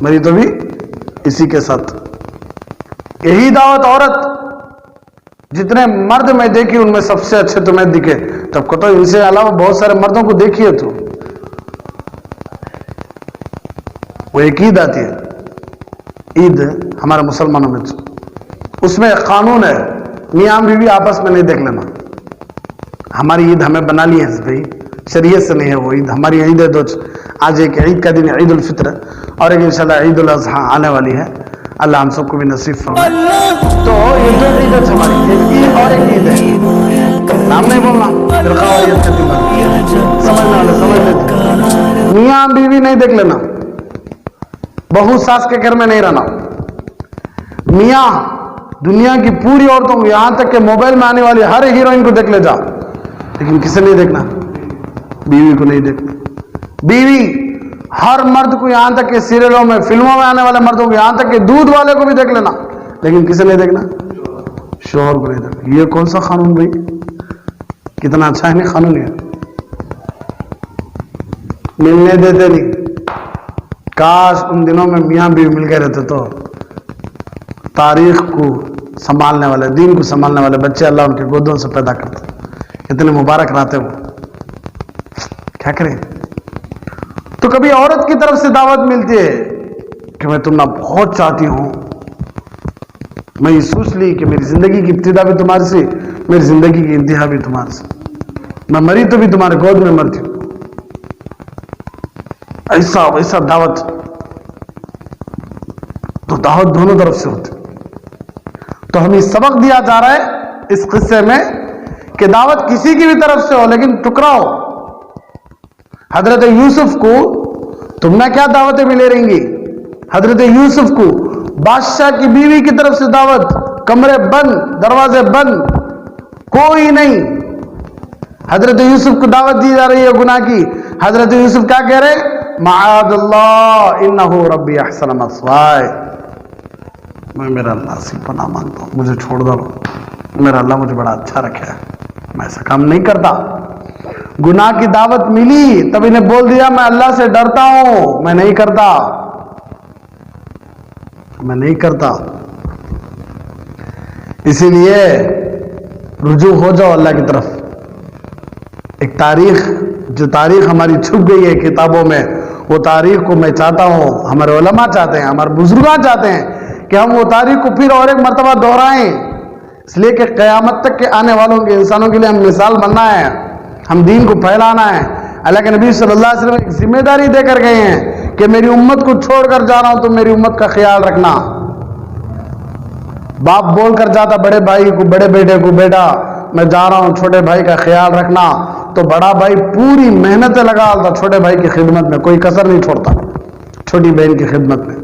مری تو بھی اسی کے ساتھ۔ یہی دعوت عورت، جتنے مرد میں دیکھی ان میں سب سے اچھے تمہیں دکھے، تب کو تو ان سے علاوہ بہت سارے مردوں کو دیکھیے تو وہ ایک عید آتی ہے، عید ہمارے مسلمانوں میں، اس میں ایک قانون ہے، میاں بیوی آپس میں نہیں دیکھ لینا۔ ہماری عید ہمیں بنا لی ہے بھائی، شریعت سے نہیں ہے وہ عید، ہماری عید ہے دو، آج ایک عید کا دن ہے، عید الفطر، اور ایک انشاءاللہ عید الاضحیٰ آنے والی ہے، اللہ ہم سب کو بھی نصیب فرمائے۔ تو یہ دو عید ہے ہماری، ایک عید اور ایک عید ہے، نام نہیں بولنا، فرقہ واریت کا دن، سمجھنے والے سمجھ لیتے، میاں بیوی نہیں دیکھ لینا، بہو ساس کے گھر میں نہیں رہنا، میاں دنیا کی پوری عورتوں کو، یہاں تک کہ موبائل میں آنے والی ہر ہیروئن کو دیکھ لے جا، لیکن کسے نہیں دیکھنا؟ بیوی کو نہیں دیکھنا۔ بیوی ہر مرد کو، یہاں تک کہ سیریلوں میں، فلموں میں آنے والے مردوں کو، یہاں تک کہ دودھ والے کو بھی دیکھ لینا، لیکن کسے نہیں دیکھنا؟ شوہر کو نہیں دیکھنا۔ یہ کون سا قانون بھائی؟ کتنا اچھا ہے نہیں قانون، یہ ملنے دیتے نہیں۔ کاش ان دنوں میں میاں بیوی مل گئے رہتے تو تاریخ کو سنبھالنے والے، دین کو سنبھالنے والے بچے اللہ ان کے گودوں سے پیدا کرتا، اتنے مبارک رہتے وہ، کیا کریں۔ تو کبھی عورت کی طرف سے دعوت ملتی ہے کہ میں تمہیں بہت چاہتی ہوں، میں یہ سوچ لی کہ میری زندگی کی ابتدا بھی تمہارے سے، میری زندگی کی انتہا بھی تمہارے سے، میں مری تو بھی تمہارے گود میں مرتی ہوں، ایسا ویسا دعوت۔ تو دعوت دونوں طرف سے ہوتی۔ تو ہمیں سبق دیا جا رہا ہے اس قصے میں کہ دعوت کسی کی بھی طرف سے ہو لیکن ٹکراؤ۔ حضرت یوسف کو تم نے کیا دعوتیں ملے رہیں گی؟ حضرت یوسف کو بادشاہ کی بیوی کی طرف سے دعوت، کمرے بند، دروازے بند، کوئی نہیں۔ حضرت یوسف کو دعوت دی جا رہی ہے گناہ کی۔ حضرت یوسف کیا کہہ رہے؟ معاذ اللہ انہو ربی احسن مثوائے، میں میرا اللہ سے پناہ مانگتا ہوں، مجھے چھوڑ دو، میرا اللہ مجھے بڑا اچھا رکھا ہے، میں ایسا کام نہیں کرتا۔ گناہ کی دعوت ملی تب انہیں بول دیا میں اللہ سے ڈرتا ہوں، میں نہیں کرتا، میں نہیں کرتا۔ اسی لیے رجوع ہو جاؤ اللہ کی طرف۔ ایک تاریخ، جو تاریخ ہماری چھپ گئی ہے کتابوں میں، وہ تاریخ کو میں چاہتا ہوں، ہمارے علماء چاہتے ہیں، ہمارے بزرگان چاہتے ہیں کہ ہم وہ تاریخ کو پھر اور ایک مرتبہ دہرائیں، اس لیے کہ قیامت تک کے آنے والوں کے انسانوں کے لیے ہم مثال بننا ہے، ہم دین کو پھیلانا ہے۔ اللہ کے نبی صلی اللہ علیہ وسلم ایک ذمہ داری دے کر گئے ہیں کہ میری امت کو چھوڑ کر جا رہا ہوں تو میری امت کا خیال رکھنا۔ باپ بول کر جاتا بڑے بھائی کو، بڑے بیٹے کو، بیٹا میں جا رہا ہوں، چھوٹے بھائی کا خیال رکھنا، تو بڑا بھائی پوری محنتیں لگاتا چھوٹے بھائی کی خدمت میں، کوئی کسر نہیں چھوڑتا چھوٹی بہن کی خدمت میں۔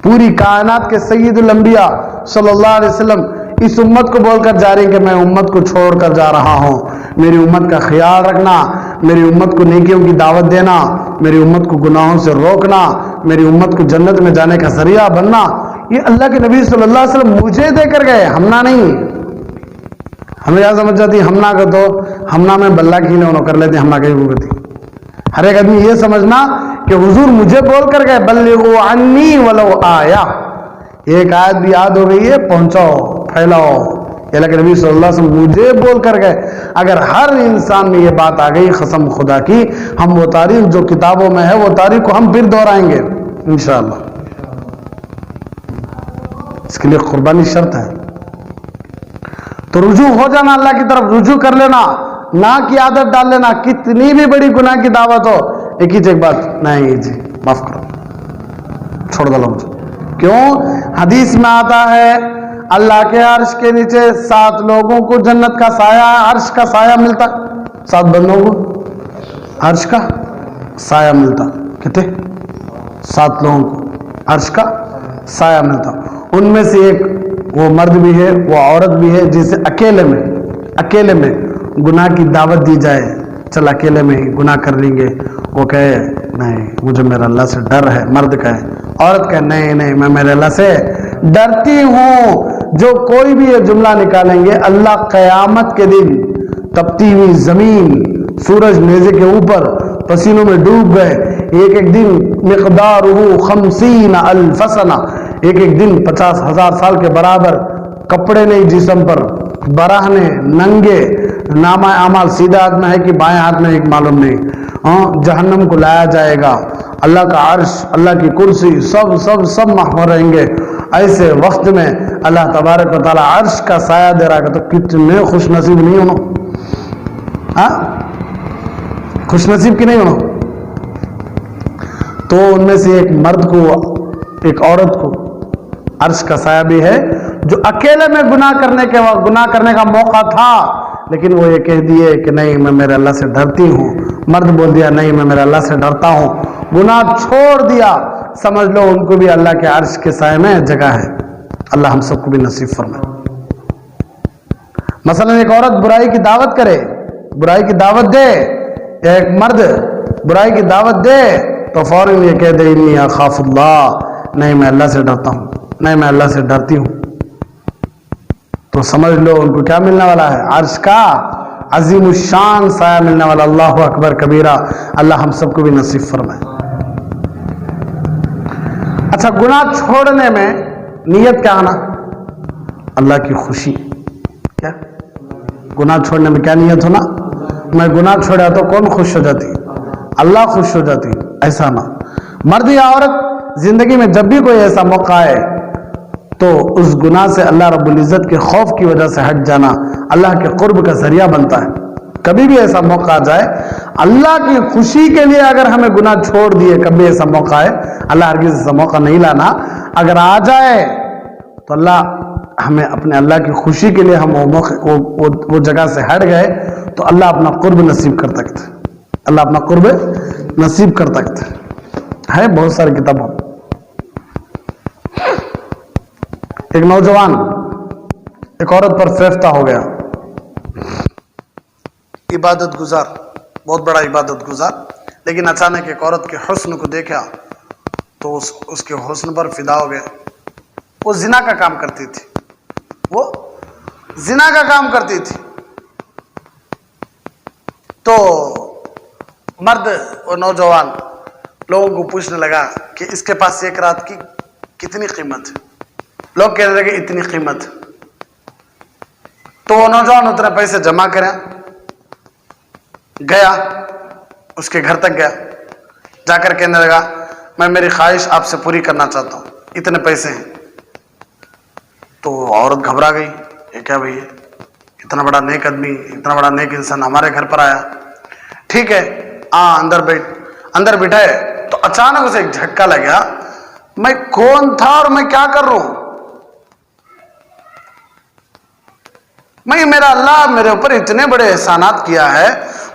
پوری کائنات کے سید الانبیاء صلی اللہ علیہ وسلم اس امت کو بول کر جا رہی کہ میں امت کو چھوڑ کر جا رہا ہوں، میری امت کا خیال رکھنا، میری امت کو نیکیوں کی دعوت دینا، میری امت کو گناہوں سے روکنا، میری امت کو جنت میں جانے کا ذریعہ بننا۔ یہ اللہ کے نبی صلی اللہ علیہ وسلم مجھے دے کر گئے، ہمنا نہیں۔ ہمیں یاد سمجھ جاتی ہمنا کا تو ہمنا میں بلہ کی انہوں کر لیتے، ہمنا کہیں ہوتی۔ ہر ایک آدمی یہ سمجھنا کہ حضور مجھے بول کر گئے بلغوا عنی ولو آیا، ایک آیت بھی یاد ہو گئی ہے، پہنچاؤ، پھیلاؤ۔ اللہ کے نبی صلی اللہ علیہ وسلم مجھے بول کر گئے۔ اگر ہر انسان میں یہ بات آ گئی قسم خدا کی، ہم وہ تاریخ جو کتابوں میں ہے وہ تاریخ کو ہم پھر دہرائیں گے انشاءاللہ۔ اس کے لیے قربانی شرط ہے۔ تو رجوع ہو جانا اللہ کی طرف، رجوع کر لینا، نہ کی عادت ڈال لینا، کتنی بھی بڑی گناہ کی دعوت ہو، ایک ہی ایک بات، نہیں جی معاف کرو، چھوڑ دو مجھے۔ کیوں؟ حدیث میں آتا ہے اللہ کے عرش کے نیچے 7 لوگوں کو جنت کا سایہ، عرش کا سایہ ملتا، 7 بندوں کو عرش کا سایہ ملتا، کتنے؟ 7 لوگوں کو عرش کا سایہ ملتا۔ ان میں سے ایک وہ مرد بھی ہے، وہ عورت بھی ہے جسے اکیلے میں گناہ کی دعوت دی جائے، چل اکیلے میں ہی گناہ کر لیں گے، وہ کہے نہیں مجھے میرے اللہ سے ڈر ہے، مرد کہے، عورت کہے نہیں میں میرے اللہ سے ڈرتی ہوں۔ جو کوئی بھی یہ جملہ نکالیں گے، اللہ قیامت کے دن تپتی ہوئی زمین، سورج نیزے کے اوپر پسینوں میں ڈوب گئے، ایک دن مقدارہ 50,000 سنہ، ایک دن 50,000 سال کے برابر، کپڑے نہیں جسم پر، براہنے، ننگے، نامہ اعمال سیدھا ہاتھ میں ہے کہ بائیں ہاتھ میں ایک معلوم نہیں، جہنم کو لایا جائے گا، اللہ کا عرش، اللہ کی کرسی، سب محو رہیں گے۔ ایسے وقت میں اللہ تبارک و تعالی عرش کا سایہ دے رہا ہے، تو کتنے خوش نصیب نہیں ہونا، خوش نصیب کی نہیں ہونا۔ تو ان میں سے ایک مرد کو، ایک عورت کو عرش کا سایہ بھی ہے، جو اکیلے میں گناہ کرنے کا موقع تھا، لیکن وہ یہ کہہ دیے کہ نہیں میں میرے اللہ سے ڈرتی ہوں۔ مرد بول دیا نہیں میں میرے اللہ سے ڈرتا ہوں، گناہ چھوڑ دیا، سمجھ لو ان کو بھی اللہ کے عرش کے سائے میں جگہ ہے۔ اللہ ہم سب کو بھی نصیب فرمائے۔ مثلا ایک عورت برائی کی دعوت کرے، برائی کی دعوت دے، ایک مرد برائی کی دعوت دے، تو فوراً یہ کہہ دے انی اخاف اللہ، نہیں میں اللہ سے ڈرتا ہوں، نہیں میں اللہ سے ڈرتی ہوں، تو سمجھ لو ان کو کیا ملنے والا ہے؟ عرش کا عظیم الشان سایہ ملنے والا۔ اللہ اکبر کبیرہ، اللہ ہم سب کو بھی نصیب فرمائے۔ اچھا، گناہ چھوڑنے میں نیت کیا ہونا؟ اللہ کی خوشی۔ کیا گناہ چھوڑنے میں کیا نیت ہونا؟ میں گناہ چھوڑا تو کون خوش ہو جاتی؟ اللہ خوش ہو جاتی۔ ایسا نہ، مرد یا عورت زندگی میں جب بھی کوئی ایسا موقع آئے تو اس گناہ سے اللہ رب العزت کے خوف کی وجہ سے ہٹ جانا اللہ کے قرب کا ذریعہ بنتا ہے۔ کبھی بھی ایسا موقع آ جائے، اللہ کی خوشی کے لیے اگر ہمیں گناہ چھوڑ دیے، کبھی ایسا موقع ہے، اللہ ہرگز ایسا موقع نہیں لانا، اگر آ جائے تو اللہ ہمیں اپنے اللہ کی خوشی کے لیے ہم وہ جگہ سے ہٹ گئے تو اللہ اپنا قرب نصیب کر سکتے، اللہ اپنا قرب نصیب کر سکتے ہے۔ بہت ساری کتابوں، ایک نوجوان ایک عورت پر فیفتہ ہو گیا، عبادت گزار، بہت بڑا عبادت گزار، لیکن اچانک ایک عورت کے حسن کو دیکھا تو اس کے حسن پر فدا ہو گئے. وہ زنا کا کام کرتی تھی، وہ زنا کا کام کرتی تھی. تو مرد اور نوجوان لوگوں کو پوچھنے لگا کہ اس کے پاس ایک رات کی کتنی قیمت ہے. لوگ کہنے لگے اتنی قیمت. تو وہ نوجوان اتنے پیسے جمع کریں، گیا اس کے گھر تک گیا، جا کر کہنے لگا میں میری خواہش آپ سے پوری کرنا چاہتا ہوں، اتنے پیسے ہیں. تو عورت گھبرا گئی، یہ کیا بھائی، اتنا بڑا نیک آدمی، اتنا بڑا نیک انسان ہمارے گھر پر آیا. ٹھیک ہے اندر بیٹھ. اندر بٹھائے تو اچانک اسے ایک جھٹکا لگا، میں کون تھا اور میں کیا کر رہا ہوں. میں میرا اللہ میرے اوپر اتنے بڑے احسانات کیا ہے،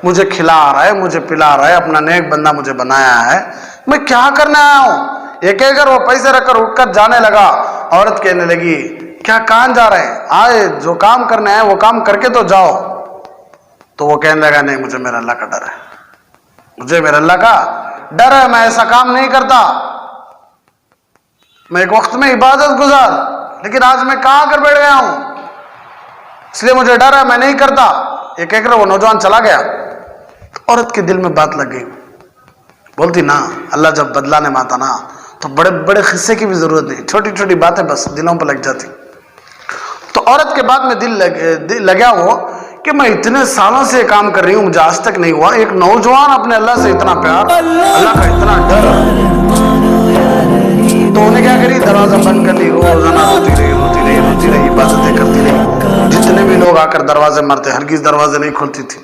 مجھے کھلا رہا ہے، مجھے پلا رہا ہے، اپنا نیک بندہ مجھے بنایا ہے، میں کیا کرنے آیا ہوں. یہ کہہ کر وہ پیسے رکھ کر اٹھ کر جانے لگا. عورت کہنے لگی کیا کہاں جا رہے ہیں، آئے جو کام کرنے ہیں وہ کام کر کے تو جاؤ. تو وہ کہنے لگا نہیں، مجھے میرا اللہ کا ڈر ہے، مجھے میرے اللہ کا ڈر ہے، میں ایسا کام نہیں کرتا. میں ایک وقت میں عبادت گزار، لیکن آج میں کہاں کر بیٹھ گیا ہوں، اس لیے مجھے ڈر ہے، میں نہیں کرتا. یہ کہہ کر وہ نوجوان چلا گیا. عورت کے دل میں بات لگ گئی، بولتی نا اللہ جب بدلہ نہیں ماتا نا تو بڑے بڑے قصے کی بھی ضرورت نہیں، چھوٹی چھوٹی باتیں بس دلوں پہ لگ جاتی. تو عورت کے بعد میں دل لگا وہ کہ میں اتنے سالوں سے کام کر رہی ہوں، مجھے آج تک نہیں ہوا. ایک نوجوان اپنے اللہ سے اتنا پیار، اللہ کا اتنا ڈر. تو انہیں کیا کری، دروازہ بند کر لی. روزانہ روتی رہی، عبادتیں کرتی رہی. جتنے بھی لوگ آ کر دروازے مارتے، ہرگز دروازے نہیں کھولتی تھی،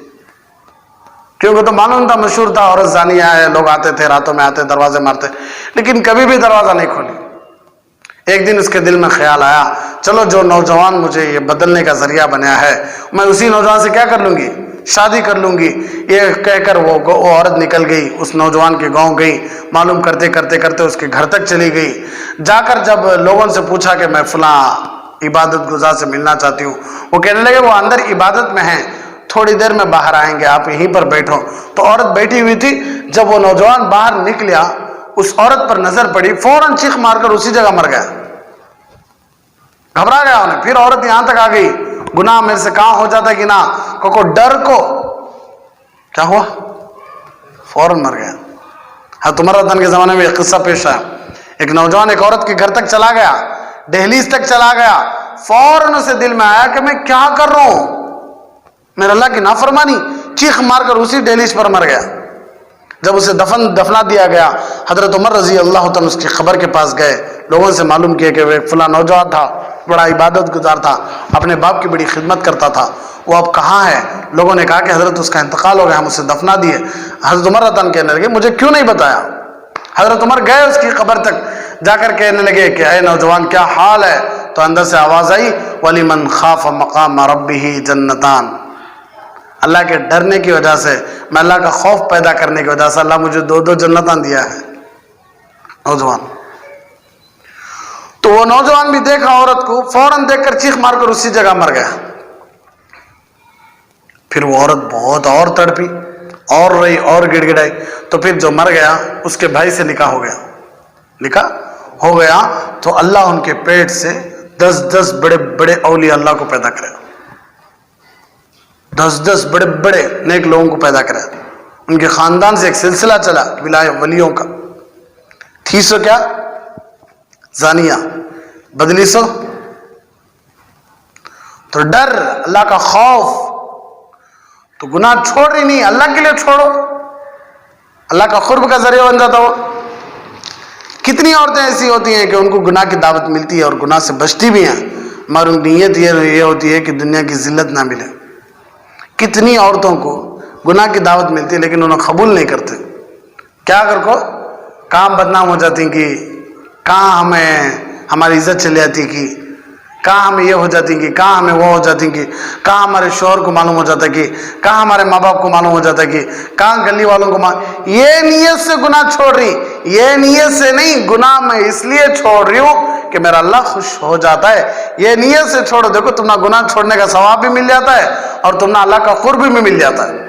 کیونکہ تو معلوم تھا، مشہور تھا عورت زانیہ ہے، لوگ آتے تھے راتوں میں آتے دروازے مارتے، لیکن کبھی بھی دروازہ نہیں کھولی. ایک دن اس کے دل میں خیال آیا چلو جو نوجوان مجھے یہ بدلنے کا ذریعہ بنایا ہے، میں اسی نوجوان سے کیا کر لوں گی، شادی کر لوں گی. یہ کہہ کر وہ عورت نکل گئی، اس نوجوان کے گاؤں گئی. معلوم کرتے کرتے کرتے اس کے گھر تک چلی گئی. جا کر جب لوگوں سے پوچھا کہ میں فلاں عبادت گزار سے ملنا چاہتی ہوں، وہ کہنے لگے وہ اندر عبادت میں ہیں، تھوڑی دیر میں باہر آئیں گے، آپ یہیں پر بیٹھو. تو عورت بیٹھی ہوئی تھی. جب وہ نوجوان باہر نکلیا، اس عورت پر نظر پڑی، فوراً چیخ مار کر اسی جگہ مر گیا. گھبرا گیا انہیں. پھر عورت یہاں تک آ گئی، گناہ میرے سے کہاں ہو جاتا کہ نہ کو ڈر کو کیا ہوا، فوراً مر گیا. حضرت عمر رضی اللہ عنہ کے زمانے میں ایک قصہ پیش آیا. ایک نوجوان ایک عورت کے گھر تک چلا گیا، دہلیز تک چلا گیا. فوراً اسے دل میں آیا کہ میں کیا کر رہا ہوں، میرے اللہ کی نافرمانی. چیخ مار کر اسی دہلیز پر مر گیا. جب اسے دفنا دیا گیا، حضرت عمر رضی اللہ تعالیٰ اس کی خبر کے پاس گئے. لوگوں سے معلوم کیا کہ وہ ایک فلاں نوجوان تھا، بڑا عبادت گزار تھا، اپنے باپ کی بڑی خدمت کرتا تھا، وہ اب کہاں ہے. لوگوں نے کہا کہ حضرت اس کا انتقال ہو گیا، ہم اسے دفنا دیے. حضرت عمر رضی اللہ عنہ کہنے لگے مجھے کیوں نہیں بتایا. حضرت عمر گئے اس کی قبر تک، جا کر کہنے لگے کہ اے نوجوان کیا حال ہے. تو اندر سے آواز آئی وَلِمَنْ خَافَ مَقَامَ رَبِّهِ جَنَّتَانِ. اللہ کے ڈرنے کی وجہ سے، میں اللہ کا خوف پیدا کرنے کی وجہ سے اللہ مجھے 2 جنتاں دیا ہے. نوجوان تو وہ نوجوان بھی دیکھا عورت کو، فوراً دیکھ کر چیخ مار کر اسی جگہ مر گیا. پھر وہ عورت بہت اور تڑپی اور رہی اور گڑ گڑائی. تو پھر جو مر گیا اس کے بھائی سے نکاح ہو گیا. تو اللہ ان کے پیٹ سے 10 بڑے بڑے اولیاء اللہ کو پیدا کرے، 10 بڑے بڑے نیک لوگوں کو پیدا کرے. ان کے خاندان سے ایک سلسلہ چلا ولیوں کا. تھی سو کیا زانیہ، بدلی سو تو ڈر، اللہ کا خوف. تو گناہ چھوڑ رہی نہیں، اللہ کے لیے چھوڑو، اللہ کا قرب کا ذریعہ بن جاتا. وہ کتنی عورتیں ایسی ہوتی ہیں کہ ان کو گناہ کی دعوت ملتی ہے اور گناہ سے بچتی بھی ہیں، مگر ان کی نیت یہ ہوتی ہے کہ دنیا کی ذلت نہ ملے. کتنی عورتوں کو گناہ کی دعوت ملتی ہے لیکن انہیں قبول نہیں کرتے. کیا کر کو کام بدنام ہو جاتی کہ کہاں ہمیں ہماری عزت چلی جاتی کہ کہاں ہمیں یہ ہو جاتی کہ کہاں ہمیں وہ ہو جاتی کہ کہاں ہمارے شوہر کو معلوم ہو جاتا کہ کہاں ہمارے ماں باپ کو معلوم ہو جاتا کہ کہاں گلی والوں کو یہ نیت سے گناہ چھوڑ رہی، یہ نیت سے نہیں، گناہ میں اس لیے چھوڑ رہی ہوں کہ میرا اللہ خوش ہو جاتا ہے. یہ نیت سے چھوڑو. دیکھو تمہیں گناہ چھوڑنے کا ثواب بھی مل جاتا ہے اور تمہیں اللہ کا قرب بھی مل جاتا ہے.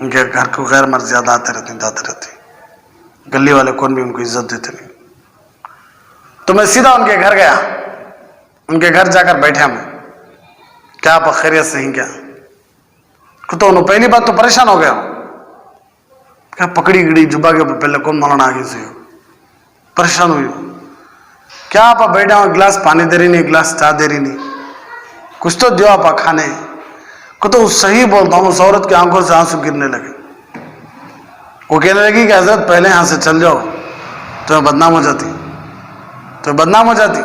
ان کے گھر کو غیر مرضیات آتے رہتے ہیں جاتے رہتے ہیں، گلی والے کون بھی ان کو عزت دیتے نہیں. تو میں سیدھا ان کے گھر گیا، ان کے گھر جا کر بیٹھا میں، کیا آپ خیریت سے ہیں کیا؟ تو انہوں پہلی بات تو پریشان ہو گیا، کیا پکڑی گڑی جبا کے پہلے کون مولانا آگے سے ہو، پریشان ہوئی ہو، کیا آپ بیٹھا ہو، گلاس پانی دے رہی نہیں، گلاس چائے دے رہی نہیں، کچھ تو دیو آپ کھانے کو. تو صحیح بولتا ہوں، اس عورت کی آنکھوں سے آنسو گرنے لگے. وہ کہنے لگی کہ حضرت پہلے یہاں سے چل جاؤ، تمہیں بدنام ہو جاتی، تمہیں بدنام ہو جاتی،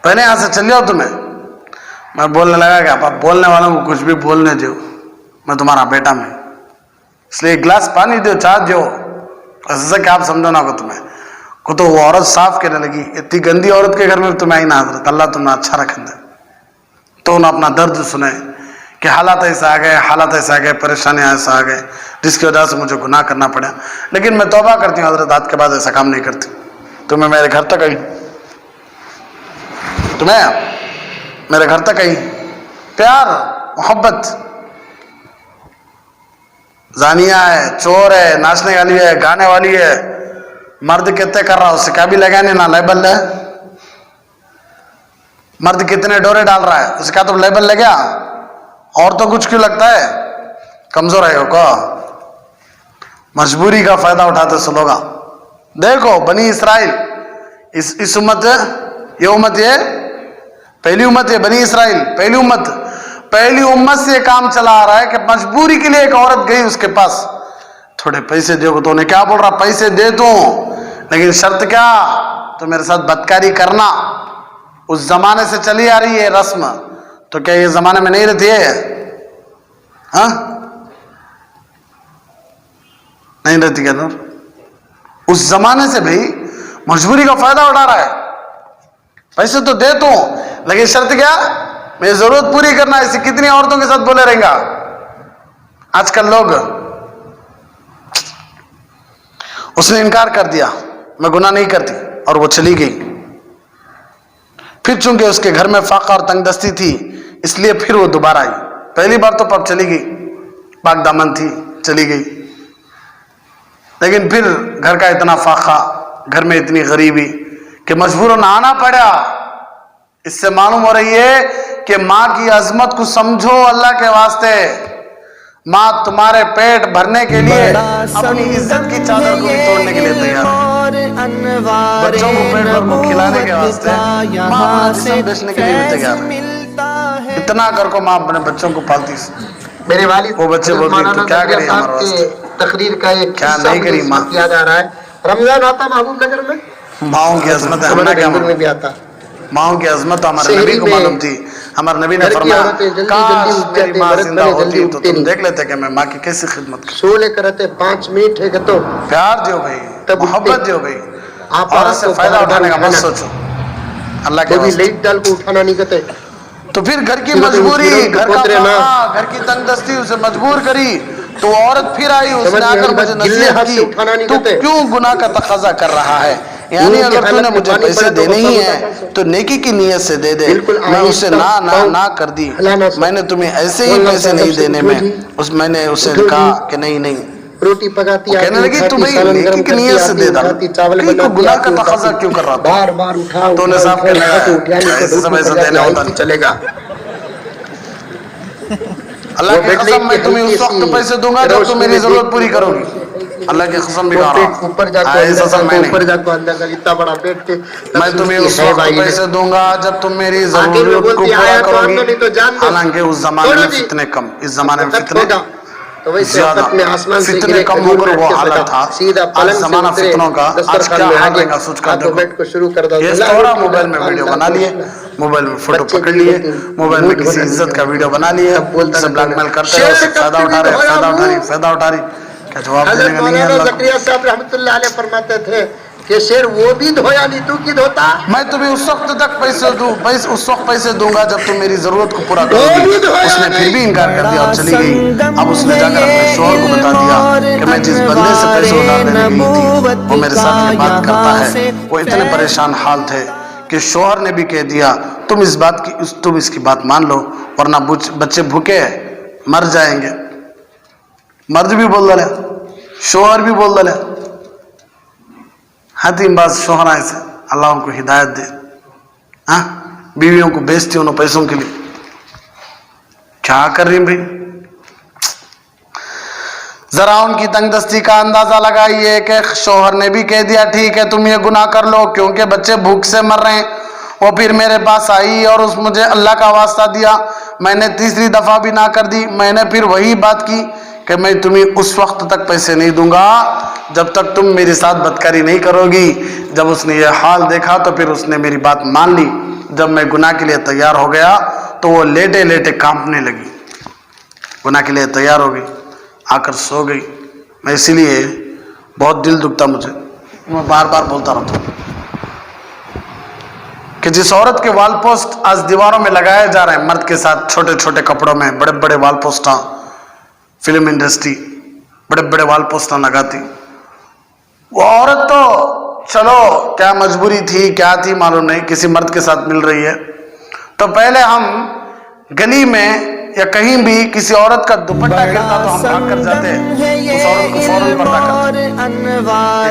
پہلے یہاں سے چل جاؤ تمہیں. میں بولنے لگا کہ آپ بولنے والوں کو کچھ بھی بولنے دو، میں تمہارا بیٹا میں، اس لیے ایک گلاس پانی دو، چائے دو، ایسا کہ آپ سمجھو نہ کو تمہیں کو. تو وہ عورت صاف کہنے لگی اتنی گندی عورت کے گھر میں تمہیں آئی نا حضرت، اللہ تمہیں اچھا رکھیں دے. تو انہوں نے اپنا درد سنے کہ حالات ایسا آ گئے، حالات ایسا آ گئے، پریشانیاں ایسا آ گئے جس کی وجہ سے مجھے گناہ کرنا پڑا، لیکن میں توبہ کرتی ہوں حضرت، آج کے بعد ایسا کام نہیں کرتی. تو میں میرے گھر تک آئی، تمہیں میرے گھر تک آئی، پیار محبت. زانیہ ہے، چور ہے، ناچنے والی ہے، گانے والی ہے، مرد کتنے کر رہا، اس سے کیا بھی لگانے نہ لیبل ہے. مرد کتنے ڈورے ڈال رہا ہے، اس کا تو لیبل لگ گیا. اور تو کچھ کیوں لگتا ہے، کمزور ہے کو مجبوری کا فائدہ اٹھاتے سو لوگا. دیکھو بنی اسرائیل، اس امت، یہ امت، یہ پہلی امت ہے بنی اسرائیل، پہلی امت سے یہ کام چلا آ رہا ہے کہ مجبوری کے لیے ایک عورت گئی اس کے پاس، تھوڑے پیسے دے گو، تو انہیں کیا بول رہا، پیسے دے دوں لیکن شرط کیا، تو میرے ساتھ بدکاری کرنا. اس زمانے سے چلی آ رہی ہے رسم، تو کیا یہ زمانے میں نہیں رہتی ہے؟ ہاں نہیں رہتی کیا نور؟ اس زمانے سے بھی مجبوری کا فائدہ اٹھا رہا ہے. پیسے تو دے تو، لیکن شرط کیا، میری ضرورت پوری کرنا. ایسی کتنی عورتوں کے ساتھ بولے رہیں گا آج کل لوگ. اس نے انکار کر دیا، میں گناہ نہیں کرتی، اور وہ چلی گئی. پھر چونکہ اس کے گھر میں فاقہ اور تنگ دستی تھی، اس لیے پھر وہ دوبارہ آئی. پہلی بار تو پب چلی گئی، پاک دامن تھی، چلی گئی. لیکن پھر گھر کا اتنا فاقہ، گھر میں اتنی غریبی کہ مجبوراً آنا پڑا. اس سے معلوم ہو رہی ہے کہ ماں کی عظمت کو سمجھو اللہ کے واسطے. ماں تمہارے پیٹ بھرنے کے لیے اپنی عزت کی چادر کو بھی توڑنے کے لیے تیار ہے. بچوں کو پیٹ بھر کو کھلانے کے واسطے ماں اپنا جسم بیچنے کے لیے بھی تیار ہے. اتنا کر کو ماں اپنے بچوں کو پالتی. میرے والد وہ بچے بولتی تو کیا کریں ہمارے واسطے، تقریر کا ایک کیا نہیں کری ماں. کیا جا رہا ہے، رمضان آتا محبوب نگر میں، ماؤں کی عظمت ہے، ہمیں کیا میں بھی آتا. ماؤں کی عظمت ہمارے نبی کو معلوم تھی. ہمارے نبی نے فرمایا کاش میری ماں زندہ ہوتی تو تم دیکھ لیتے کہ میں ماں کی کیسی خدمت کروں. سو لے کر رہتے 5 منٹ ہے کہ تو پیار دیو بھائی، محبت دیو بھائی، عورت سے فائدہ اٹھانے کا مت سوچو اللہ کے واسطے. لائٹ ڈال کو اٹھانا نہیں کہتے. تو پھر گھر کی مجبوری، گھر کا فاقہ، گھر کی تنگ دستی اسے مجبور کری. تو وہ عورت پھر آئی، اس نے آ کر مجھے نصیحت کی تو کیوں گناہ کا تقاضا کر رہا ہے. یعنی اگر تو نے مجھے پیسے دینے ہی ہیں تو نیکی کی نیت سے دے دے. میں اسے نہ کر دی، میں نے تمہیں ایسے ہی پیسے نہیں دینے میں نے اسے کہا کہ نہیں. روٹی پکاتی، کہنے لگی تو بھائی نیکی کی نیت سے دے ڈال، گناہ کا تقاضا کیوں کر رہا تھا. بار بار اٹھا تو نے صاحب کہنے لگا ایسے سب ایسے دینے ہوتا نہیں چلے گا. اللہ کی قسم میں تمہیں اس وقت پیسے دوں گا جب تم میری ضرورت پوری کرو گی. اللہ کی قسم بھی کہہ رہا ہوں، ایسا سب میں نہیں. میں تمہیں اس وقت پیسے دوں گا جب تم میری ضرورت کو پورا کرو گی. حالانکہ اس زمانے میں فتنے کم، اس زمانے میں فتنے زیادہ، فتنے کم ہو کر وہ حالت تھا. آج زمانہ فتنوں کا، آج کیا حال رہے گا سوچ کر دیکھو. یہ تھوڑا موبائل میں ویڈیو بنا لیے، موبائل میں فوٹو پکڑ لیے، موبائل میں کسی عزت کا ویڈیو بنا لیے، اسے بلیک میل کرتے رہے، اسے فائدہ اٹھا رہے. کیا جواب دینے کا نہیں ہے اللہ کو. زکریا صاحب رحمۃ اللہ علیہ فرماتے تھے کہ شیر وہ بھی دھویا نہیں تو کی دھوتا. میں تمہیں اس وقت تک اس وقت پیسے دوں گا جب تم میری ضرورت کو پورا کرو گی. اس نے پھر بھی انکار کر دیا اور چلی گئی. اب اس نے جا کر اپنے شوہر کو بتا دیا کہ میں جس بندے سے پیسے ادھار لینے گئی تھی وہ میرے ساتھ یہ بات کرتا ہے. وہ اتنے پریشان حال تھے کہ شوہر نے بھی کہہ دیا تم اس کی بات مان لو ورنہ بچے بھوکے مر جائیں گے. مرد بھی بول دلے شوہر بھی بول دلے حتیم باز شوہر ایسے اللہ ان کو ہدایت دے ہاں بیویوں کو بیچتی انہوں پیسوں کے لیے کیا کر رہی ہیں بھائی ذرا ان کی تنگ دستی کا اندازہ لگائیے کہ شوہر نے بھی کہہ دیا ٹھیک ہے تم یہ گناہ کر لو کیونکہ بچے بھوک سے مر رہے ہیں وہ پھر میرے پاس آئی اور اس مجھے اللہ کا واسطہ دیا میں نے تیسری دفعہ بھی نہ کر دی میں نے پھر وہی بات کی کہ میں تمہیں اس وقت تک پیسے نہیں دوں گا جب تک تم میرے ساتھ بدکاری نہیں کرو گی جب اس نے یہ حال دیکھا تو پھر اس نے میری بات مان لی جب میں گناہ کے لیے تیار ہو گیا تو وہ لیٹے لیٹے کانپنے لگی گناہ کے لیے تیار ہو گئی آ کر سو گئی میں اسی لیے بہت دل دکھتا مجھے میں بار بار بولتا رہتا ہوں کہ جس عورت کے وال پوسٹ آج دیواروں میں لگائے جا رہے ہیں مرد کے ساتھ چھوٹے چھوٹے کپڑوں میں بڑے بڑے وال پوسٹاں فلم انڈسٹری بڑے بڑے وال پوسٹاں لگاتی وہ عورت تو چلو کیا مجبوری تھی کیا تھی معلوم نہیں کسی مرد کے ساتھ مل رہی ہے تو پہلے ہم گلی میں یا کہیں بھی کسی عورت کا دوپٹہ گرتا تو ہم بھاگ کر جاتے اس عورت کو فوراً پردہ کرتے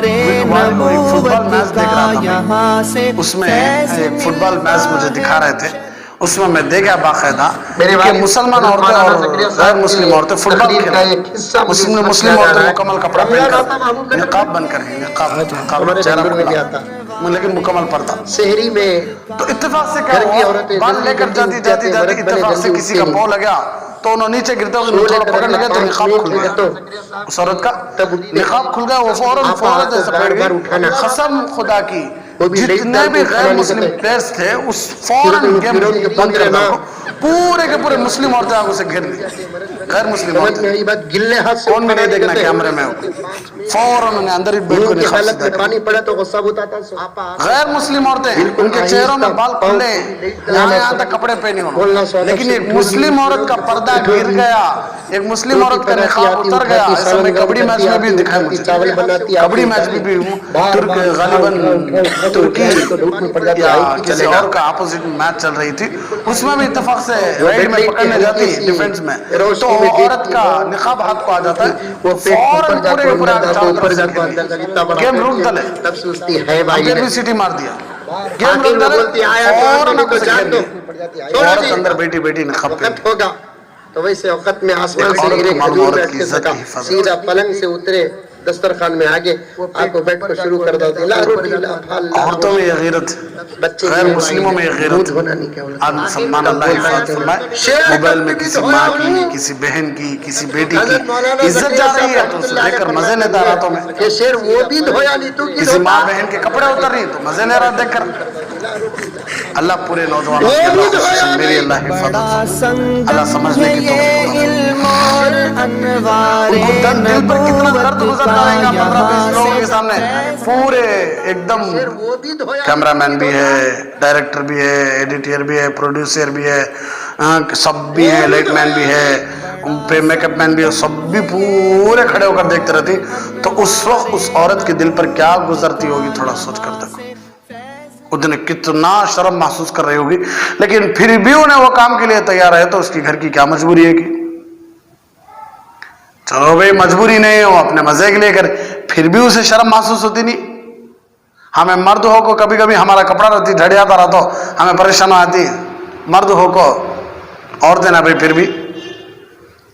ایک فٹ بال میچ دیکھ رہا تھا اس میں ایک فٹ بال میچ مجھے دکھا رہے تھے اس میں دیکھا باقاعدہ کہ مسلمان عورتیں اور غیر مسلم عورتیں فٹ بال کھیل رہے ہیں مسلم عورتیں مکمل کپڑا پہن کر نقاب بن کر ہیں نقاب چہرہ کھلا لیکن مکمل پردہ شہری میں تو اتفاق سے کیا ہوا بال لے کر جاتی اتفاق سے کسی کا پاؤں لگا تو انہوں نیچے گرتے ہوئے تھوڑا پکڑ لگے تو نقاب کھل گیا اس عورت کا نقاب کھل گیا وہ فوراً ایسا بیٹھ گئی قسم خدا کی جتنے بھی غیر مسلم پلیئرز تھے اس فوراً گیم بند کر دیا پورے کے پورے مسلم عورتیں آگے سے گھر لی غیر مسلم عورتیں کون بھی نہیں دیکھنا کیمرے میں فوراً انہوں نے اندر ہی بیٹھ کو نقاب سے دیکھا غیر مسلم عورتیں ان کے چہروں میں بال کھلے یہاں تک کپڑے پہنے انہوں لیکن ایک مسلم عورت کا پردہ گر گیا ایک مسلم عورت کا نقاب اتر گیا ایسا میں کبڈی میچ میں بھی دکھایا مجھے کبڈی میچ میں بھی ترک غالباً ترکی یا کسی اور کا اپوزٹ میچ چل رہی تھی اس میں بھی اتفاق سے رائڈ میں پکڑنے جاتی ڈیفنس میں تو عورت کا نقاب ہاتھ کو آ جاتا ہے وہ فوراً پورے کے پورے چاروں طرف سے کھیلی گیم روک دلے امپیر بھی سیٹی مار دیا گیم روک دلے فوراً آپ سے کھیل دی عورت اندر بیٹی بیٹی نقاب پہنی تو ویسے وقت میں آسمان سے گرے کھجور بیٹھ سکا سیدھا پلنگ سے اترے دسترخوان میں آگے آپ کو بیٹھ کو شروع کر دیتے لا روٹی لا پھال عورتوں میں یہ غیرت غیر مسلموں میں یہ غیرت آدم سلمان اللہ حفاظت فرمائے موبائل میں کسی ماں کی کسی بہن کی کسی بیٹی کی عزت جا رہی ہے تو اسے دیکھ کر مزے لیتا راتوں میں کہ شیر وہ بھی دھویا نہیں تو کی کسی ماں بہن کے کپڑے اتر رہی تو مزے لے رہا دیکھ کر اللہ پورے نوجوانوں کی اللہ خصوصاً میری اللہ حفاظت اللہ سمجھنے کی توفیق ان کو دل پر کتنا درد گزر رہے گا 15-20 لوگوں کے سامنے پورے ایک دم کیمرامین بھی ہے ڈائریکٹر بھی ہے ایڈیٹر بھی ہے پروڈیوسر بھی ہے سب بھی ہے لائٹ مین بھی ہے میک اپ مین بھی ہے سب بھی پورے کھڑے ہو کر دیکھتے رہتی تو اس وقت اس عورت کے دل پر کیا گزرتی ہوگی تھوڑا سوچ کر دیکھو اتنے کتنا شرم محسوس کر رہی ہوگی لیکن پھر بھی انہیں وہ کام کے لیے تیار ہے تو اس کی گھر کی کیا مجبوری ہے کہ چلو بھئی مجبوری نہیں ہو اپنے مزے کے لیے کرے پھر بھی اسے شرم محسوس ہوتی نہیں ہمیں مرد ہو کو کبھی کبھی ہمارا کپڑا رہتی جھڑیاتا رہتا ہو ہمیں پریشان آتی مرد ہو کو اور دینا بھئی پھر بھی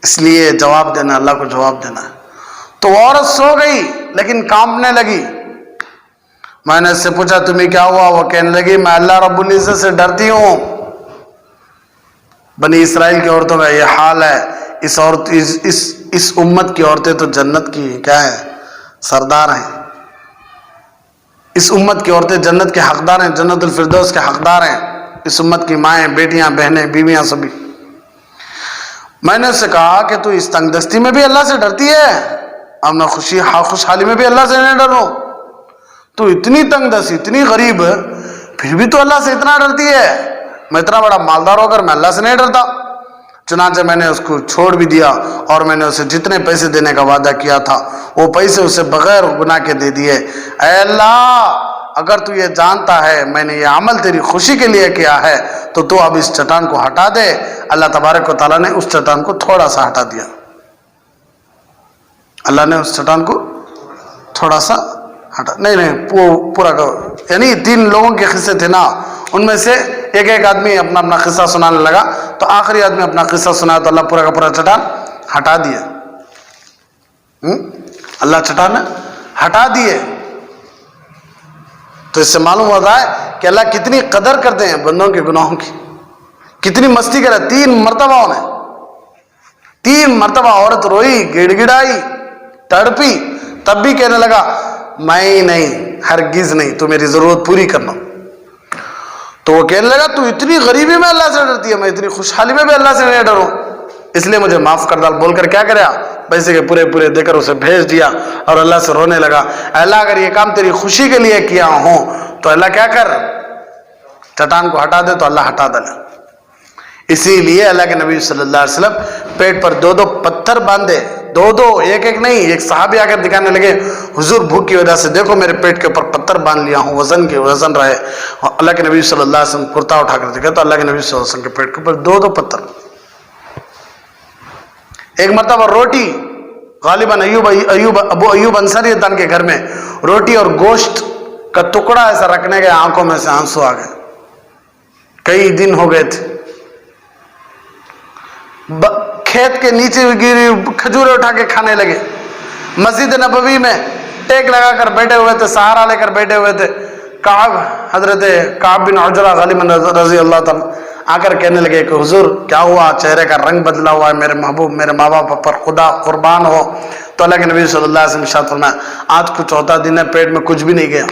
اس لیے جواب دینا اللہ کو جواب دینا تو عورت سو گئی لیکن کانپنے لگی میں نے اس سے پوچھا تمہیں کیا ہوا وہ کہنے لگی میں اللہ رب العزت سے ڈرتی ہوں بنی اسرائیل کی عورتوں کا یہ حال ہے اس امت کی عورتیں تو جنت کی کیا ہے سردار ہیں اس امت کی عورتیں جنت کے حقدار ہیں جنت الفردوس کے حقدار ہیں اس امت کی مائیں بیٹیاں بہنیں بیویاں سبھی میں نے اس سے کہا کہ تو اس تنگ دستی میں بھی اللہ سے ڈرتی ہے اور میں خوشحالی میں بھی اللہ سے نہیں ڈروں تو اتنی تنگ دستی اتنی غریب پھر بھی تو اللہ سے اتنا ڈرتی ہے میں اتنا بڑا مالدار ہو کر میں اللہ سے نہیں ڈرتا چنانچہ میں نے اس کو چھوڑ بھی دیا اور میں نے اسے جتنے پیسے دینے کا وعدہ کیا تھا وہ پیسے اسے بغیر گناہ کے دے دیے اے اللہ اگر تو یہ جانتا ہے میں نے یہ عمل تیری خوشی کے لیے کیا ہے تو اب اس چٹان کو ہٹا دے اللہ تبارک و تعالیٰ نے اس چٹان کو تھوڑا سا ہٹا دیا اللہ نے اس چٹان کو تھوڑا سا ہٹا, نہیں پورا کرو, یعنی 3 لوگوں کے قصے تھے نا, ان میں سے ایک آدمی اپنا اپنا قصہ سنانے لگا, تو آخری آدمی اپنا قصہ سنایا تو اللہ پورا کا پورا چٹان ہٹا دیا. اللہ چٹان ہٹا دیے. تو اس سے معلوم ہوتا ہے کہ اللہ کتنی قدر کرتے ہیں بندوں کے گناہوں کی, کتنی مستی کرے. 3 مرتبہ انہیں 3 مرتبہ عورت روئی, گڑ گڑائی, تڑپی, تب بھی کہنے لگا میں نہیں, ہرگز نہیں, تو میری ضرورت پوری کرنا. تو وہ کہنے لگا تو اتنی غریبی میں اللہ سے ڈرتی ہے, میں اتنی خوشحالی میں بھی اللہ سے نہیں ڈروں, اس لیے مجھے معاف کر ڈال. بول کر کیا کریا, پیسے کے پورے دے کر اسے بھیج دیا اور اللہ سے رونے لگا, اللہ اگر یہ کام تیری خوشی کے لیے کیا ہوں تو اللہ کیا کر, چٹان کو ہٹا دے. تو اللہ ہٹا ڈالا. اسی لیے اللہ کے نبی صلی اللہ علیہ وسلم پیٹ پر 2 پتھر باندھے, 2 ایک نہیں. ایک صحابی آ کر دکھانے لگے, حضور بھوک کی وجہ سے دیکھو میرے پیٹ کے اوپر پتھر باندھ لیا ہوں, وزن رہے. اللہ کے نبی صلی اللہ علیہ وسلم کرتا اٹھا کر دیکھا تو اللہ کے نبی صلی اللہ علیہ وسلم کے پیٹ کے اوپر 2 پتھر. ایک مرتبہ روٹی, غالباً ابو ایوب انصاری تن کے گھر میں روٹی اور گوشت کا ٹکڑا ایسا رکھنے گئے, آنکھوں میں سے آنسو آ گئے. کئی دن ہو گئے تھے, کھیت کے نیچے گری کھجورے اٹھا کے کھانے لگے. مسجد نبوی میں ٹیک لگا کر بیٹھے ہوئے تھے, سہارا لے کر بیٹھے ہوئے تھے. حضرت کعب بن عجرہ غالباً رضی اللہ تعالیٰ آ کر کہنے لگے کہ حضور کیا ہوا, چہرے کا رنگ بدلا ہوا ہے, میرے محبوب میرے ماں باپ پر خدا قربان ہو. تو اللہ کے نبی صلی اللہ علیہ وسلم ارشاد فرمایا, آج کچھ چوتھا دن ہے, پیٹ میں کچھ بھی نہیں گیا.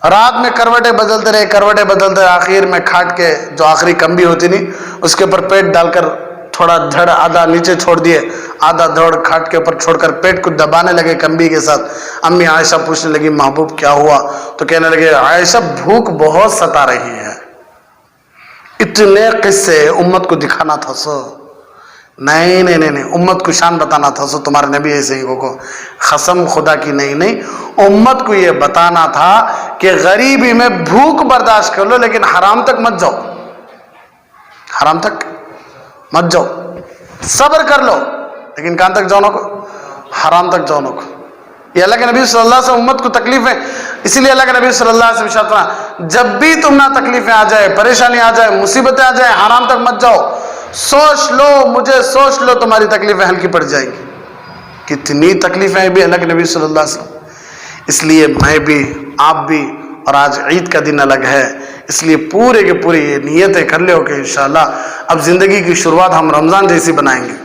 رات میں کروٹیں بدلتے رہے, آخر میں کھاٹ کے جو آخری کمبی ہوتی نہیں اس کے اوپر پیٹ ڈال کر تھوڑا دھڑ آدھا نیچے چھوڑ دیے, آدھا دھڑ کھاٹ کے اوپر چھوڑ کر پیٹ کو دبانے لگے کمبی کے ساتھ. امی عائشہ پوچھنے لگی محبوب کیا ہوا, تو کہنے لگے عائشہ بھوک بہت ستا رہی ہے. اتنے قصے امت کو دکھانا تھا سو, نہیں, امت کو شان بتانا تھا سو. تمہارے نبی ایسے ہی کو قسم خدا کی نہیں, امت کو یہ بتانا تھا کہ غریبی میں بھوک برداشت کر لو لیکن حرام تک مت جاؤ, حرام تک مت جاؤ. صبر کر لو لیکن کہاں تک جاؤ نہ کو, حرام تک جاؤ نہ کو. یہ اللہ کے نبی صلی اللہ علیہ وسلم امت کو تکلیف ہے, اسی لیے اللہ کے نبی صلی اللہ علیہ وسلم ارشاد فرمایا جب بھی تم نہ تکلیفیں آ جائے, پریشانی آ جائے, مصیبتیں آ جائیں, حرام تک مت جاؤ. سوچ لو, مجھے سوچ لو, تمہاری تکلیفیں ہلکی پڑ جائیں گی. کتنی تکلیفیں بھی اللہ کے نبی صلی اللہ علیہ وسلم. اس لیے میں بھی آپ بھی, اور آج عید کا دن الگ ہے, اس لیے پورے کے پورے یہ نیتیں کر لے ہو کہ انشاءاللہ اب زندگی کی شروعات ہم رمضان جیسی بنائیں گے.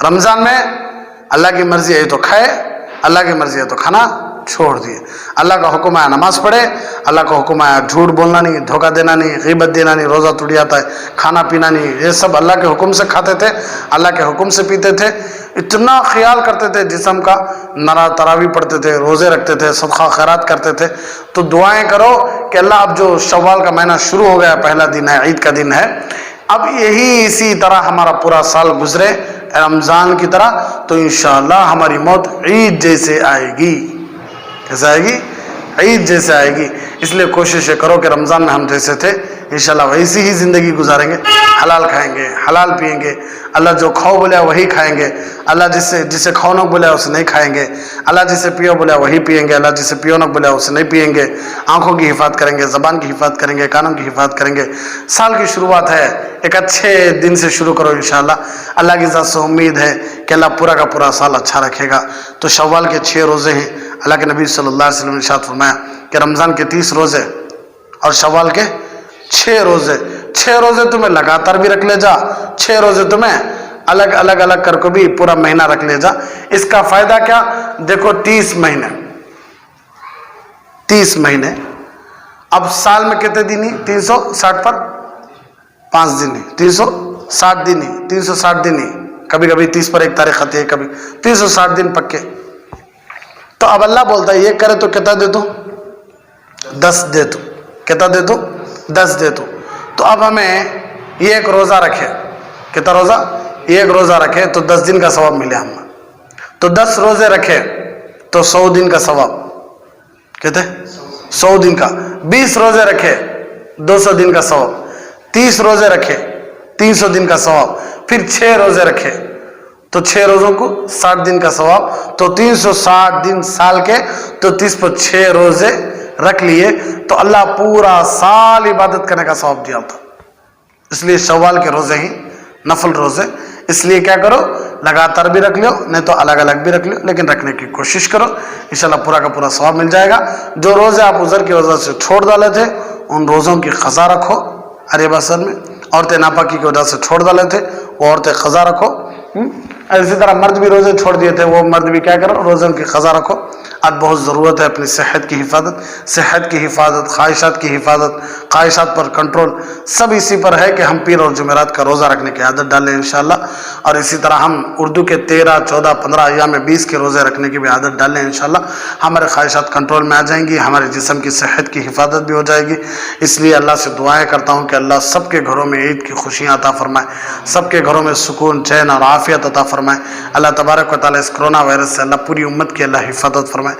رمضان میں اللہ کی مرضی ہے تو کھائے, اللہ کی مرضی ہے تو کھانا چھوڑ دیے. اللہ کا حکم آیا نماز پڑھے, اللہ کا حکم آیا جھوٹ بولنا نہیں, دھوکہ دینا نہیں, غیبت دینا نہیں, روزہ ٹوٹ جاتا ہے, کھانا پینا نہیں. یہ سب اللہ کے حکم سے کھاتے تھے, اللہ کے حکم سے پیتے تھے. اتنا خیال کرتے تھے جسم کا, تراویح پڑھتے تھے, روزے رکھتے تھے, صدقہ خیرات کرتے تھے. تو دعائیں کرو کہ اللہ اب جو شوال کا مہینہ شروع ہو گیا, پہلا دن ہے, عید کا دن ہے, اب یہی اسی طرح ہمارا پورا سال گزرے رمضان کی طرح, تو انشاءاللہ ہماری موت عید جیسے آئے گی. کیسے آئے گی, عید جیسے آئے گی. اس لیے کوشش کرو کہ رمضان میں ہم جیسے تھے انشاءاللہ ویسی ہی زندگی گزاریں گے, حلال کھائیں گے, حلال پئیں گے. اللہ جو کھاؤ بولے وہی کھائیں گے, اللہ جسے کھاؤ نہ بولے اسے نہیں کھائیں گے, اللہ جسے پیو بولے وہی پئیں گے, اللہ جسے پیو نہ بولے اسے نہیں پئیں گے. آنکھوں کی حفاظت کریں گے, زبان کی حفاظت کریں گے, کانوں کی حفاظت کریں گے. سال کی شروعات ہے, ایک اچھے دن سے شروع کرو انشاءاللہ. اللہ کی ذات سے امید ہے کہ اللہ پورا کا پورا سال اچھا رکھے گا. تو شوال کے 6 روزے ہیں. اللہ کے نبی صلی اللہ علیہ وسلم نے ارشاد فرمایا کہ رمضان کے 30 روزے اور شوال کے 6 روزے. 6 روزے تمہیں لگاتار بھی رکھ لے جا, 6 روزے تمہیں الگ کر کو بھی پورا مہینہ رکھ لے جا. اس کا فائدہ کیا, دیکھو 30 مہینے, اب سال میں کتنے دن ہی, 360 پر 5 دن ہی, 360 دن ہی, 360 دن ہی, کبھی 30 پر 1 تاریخ آتی ہے, کبھی 360 دن پکے. تو اب اللہ بولتا ہے یہ کرے تو کتنا دے دو, 10 دے دو. کتنا دے دو, 10 دے دو. تو اب ہمیں یہ ایک روزہ رکھے, کتنا روزہ, یہ ایک روزہ رکھے تو 10 دن کا ثواب ملے ہمیں. تو 10 روزے رکھے تو 100 دن کا ثواب, کہتے 100 دن کا. 20 روزے رکھے 200 دن کا ثواب. 30 روزے رکھے 300 دن کا ثواب. پھر 6 روزے رکھے تو 6 روزوں کو 60 دن کا ثواب، تو 360 دن سال کے، تو 30 پر 6 روزے رکھ لیے تو اللہ پورا سال عبادت کرنے کا ثواب دیا تھا۔ اس لیے شوال کے روزے ہی نفل روزے، اس لیے کیا کرو، لگاتار بھی رکھ لو، نہیں تو الگ الگ بھی رکھ لو، لیکن رکھنے کی کوشش کرو، انشاءاللہ پورا کا پورا ثواب مل جائے گا۔ جو روزے آپ عذر کی وجہ سے چھوڑ ڈالے تھے ان روزوں کی قضا رکھو۔ عرب اثر میں عورتیں ناپاکی کی وجہ سے چھوڑ ڈالے تھے، وہ عورتیں قضا رکھو۔ اسی طرح مرد بھی روزے چھوڑ دیے تھے، وہ مرد بھی کیا کرو، روزوں کی قضا رکھو۔ آج بہت ضرورت ہے اپنی صحت کی حفاظت، خواہشات کی حفاظت، خواہشات پر کنٹرول، سب اسی پر ہے کہ ہم پیر اور جمعرات کا روزہ رکھنے کی عادت ڈالیں انشاءاللہ، اور اسی طرح ہم اردو کے 13، 14، 15 ایام 20 کے روزے رکھنے کی بھی عادت ڈالیں انشاءاللہ۔ ہمارے خواہشات کنٹرول میں آ جائیں گی، ہمارے جسم کی صحت کی حفاظت بھی ہو جائے گی۔ اس لیے اللہ سے دعائیں کرتا ہوں کہ اللہ سب کے گھروں میں عید کی خوشیاں عطا فرمائے، سب کے گھروں میں سکون، چین اور عافیت عطا فرمائے۔ اللہ تبارک و تعالیٰ اس کرونا وائرس سے اللہ پوری امت کی اللہ حفاظت فرمائے۔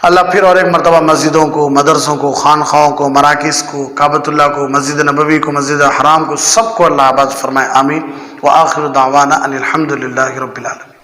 اللہ پھر اور ایک مرتبہ مسجدوں کو، مدرسوں کو، خانخواہوں کو، مراکز کو، کعبۃ اللہ کو، مسجد نبوی کو، مسجد حرام کو، سب کو اللہ آباد فرمائے، آمین۔ وآخر دعوانا ان الحمد للہ رب العالمین۔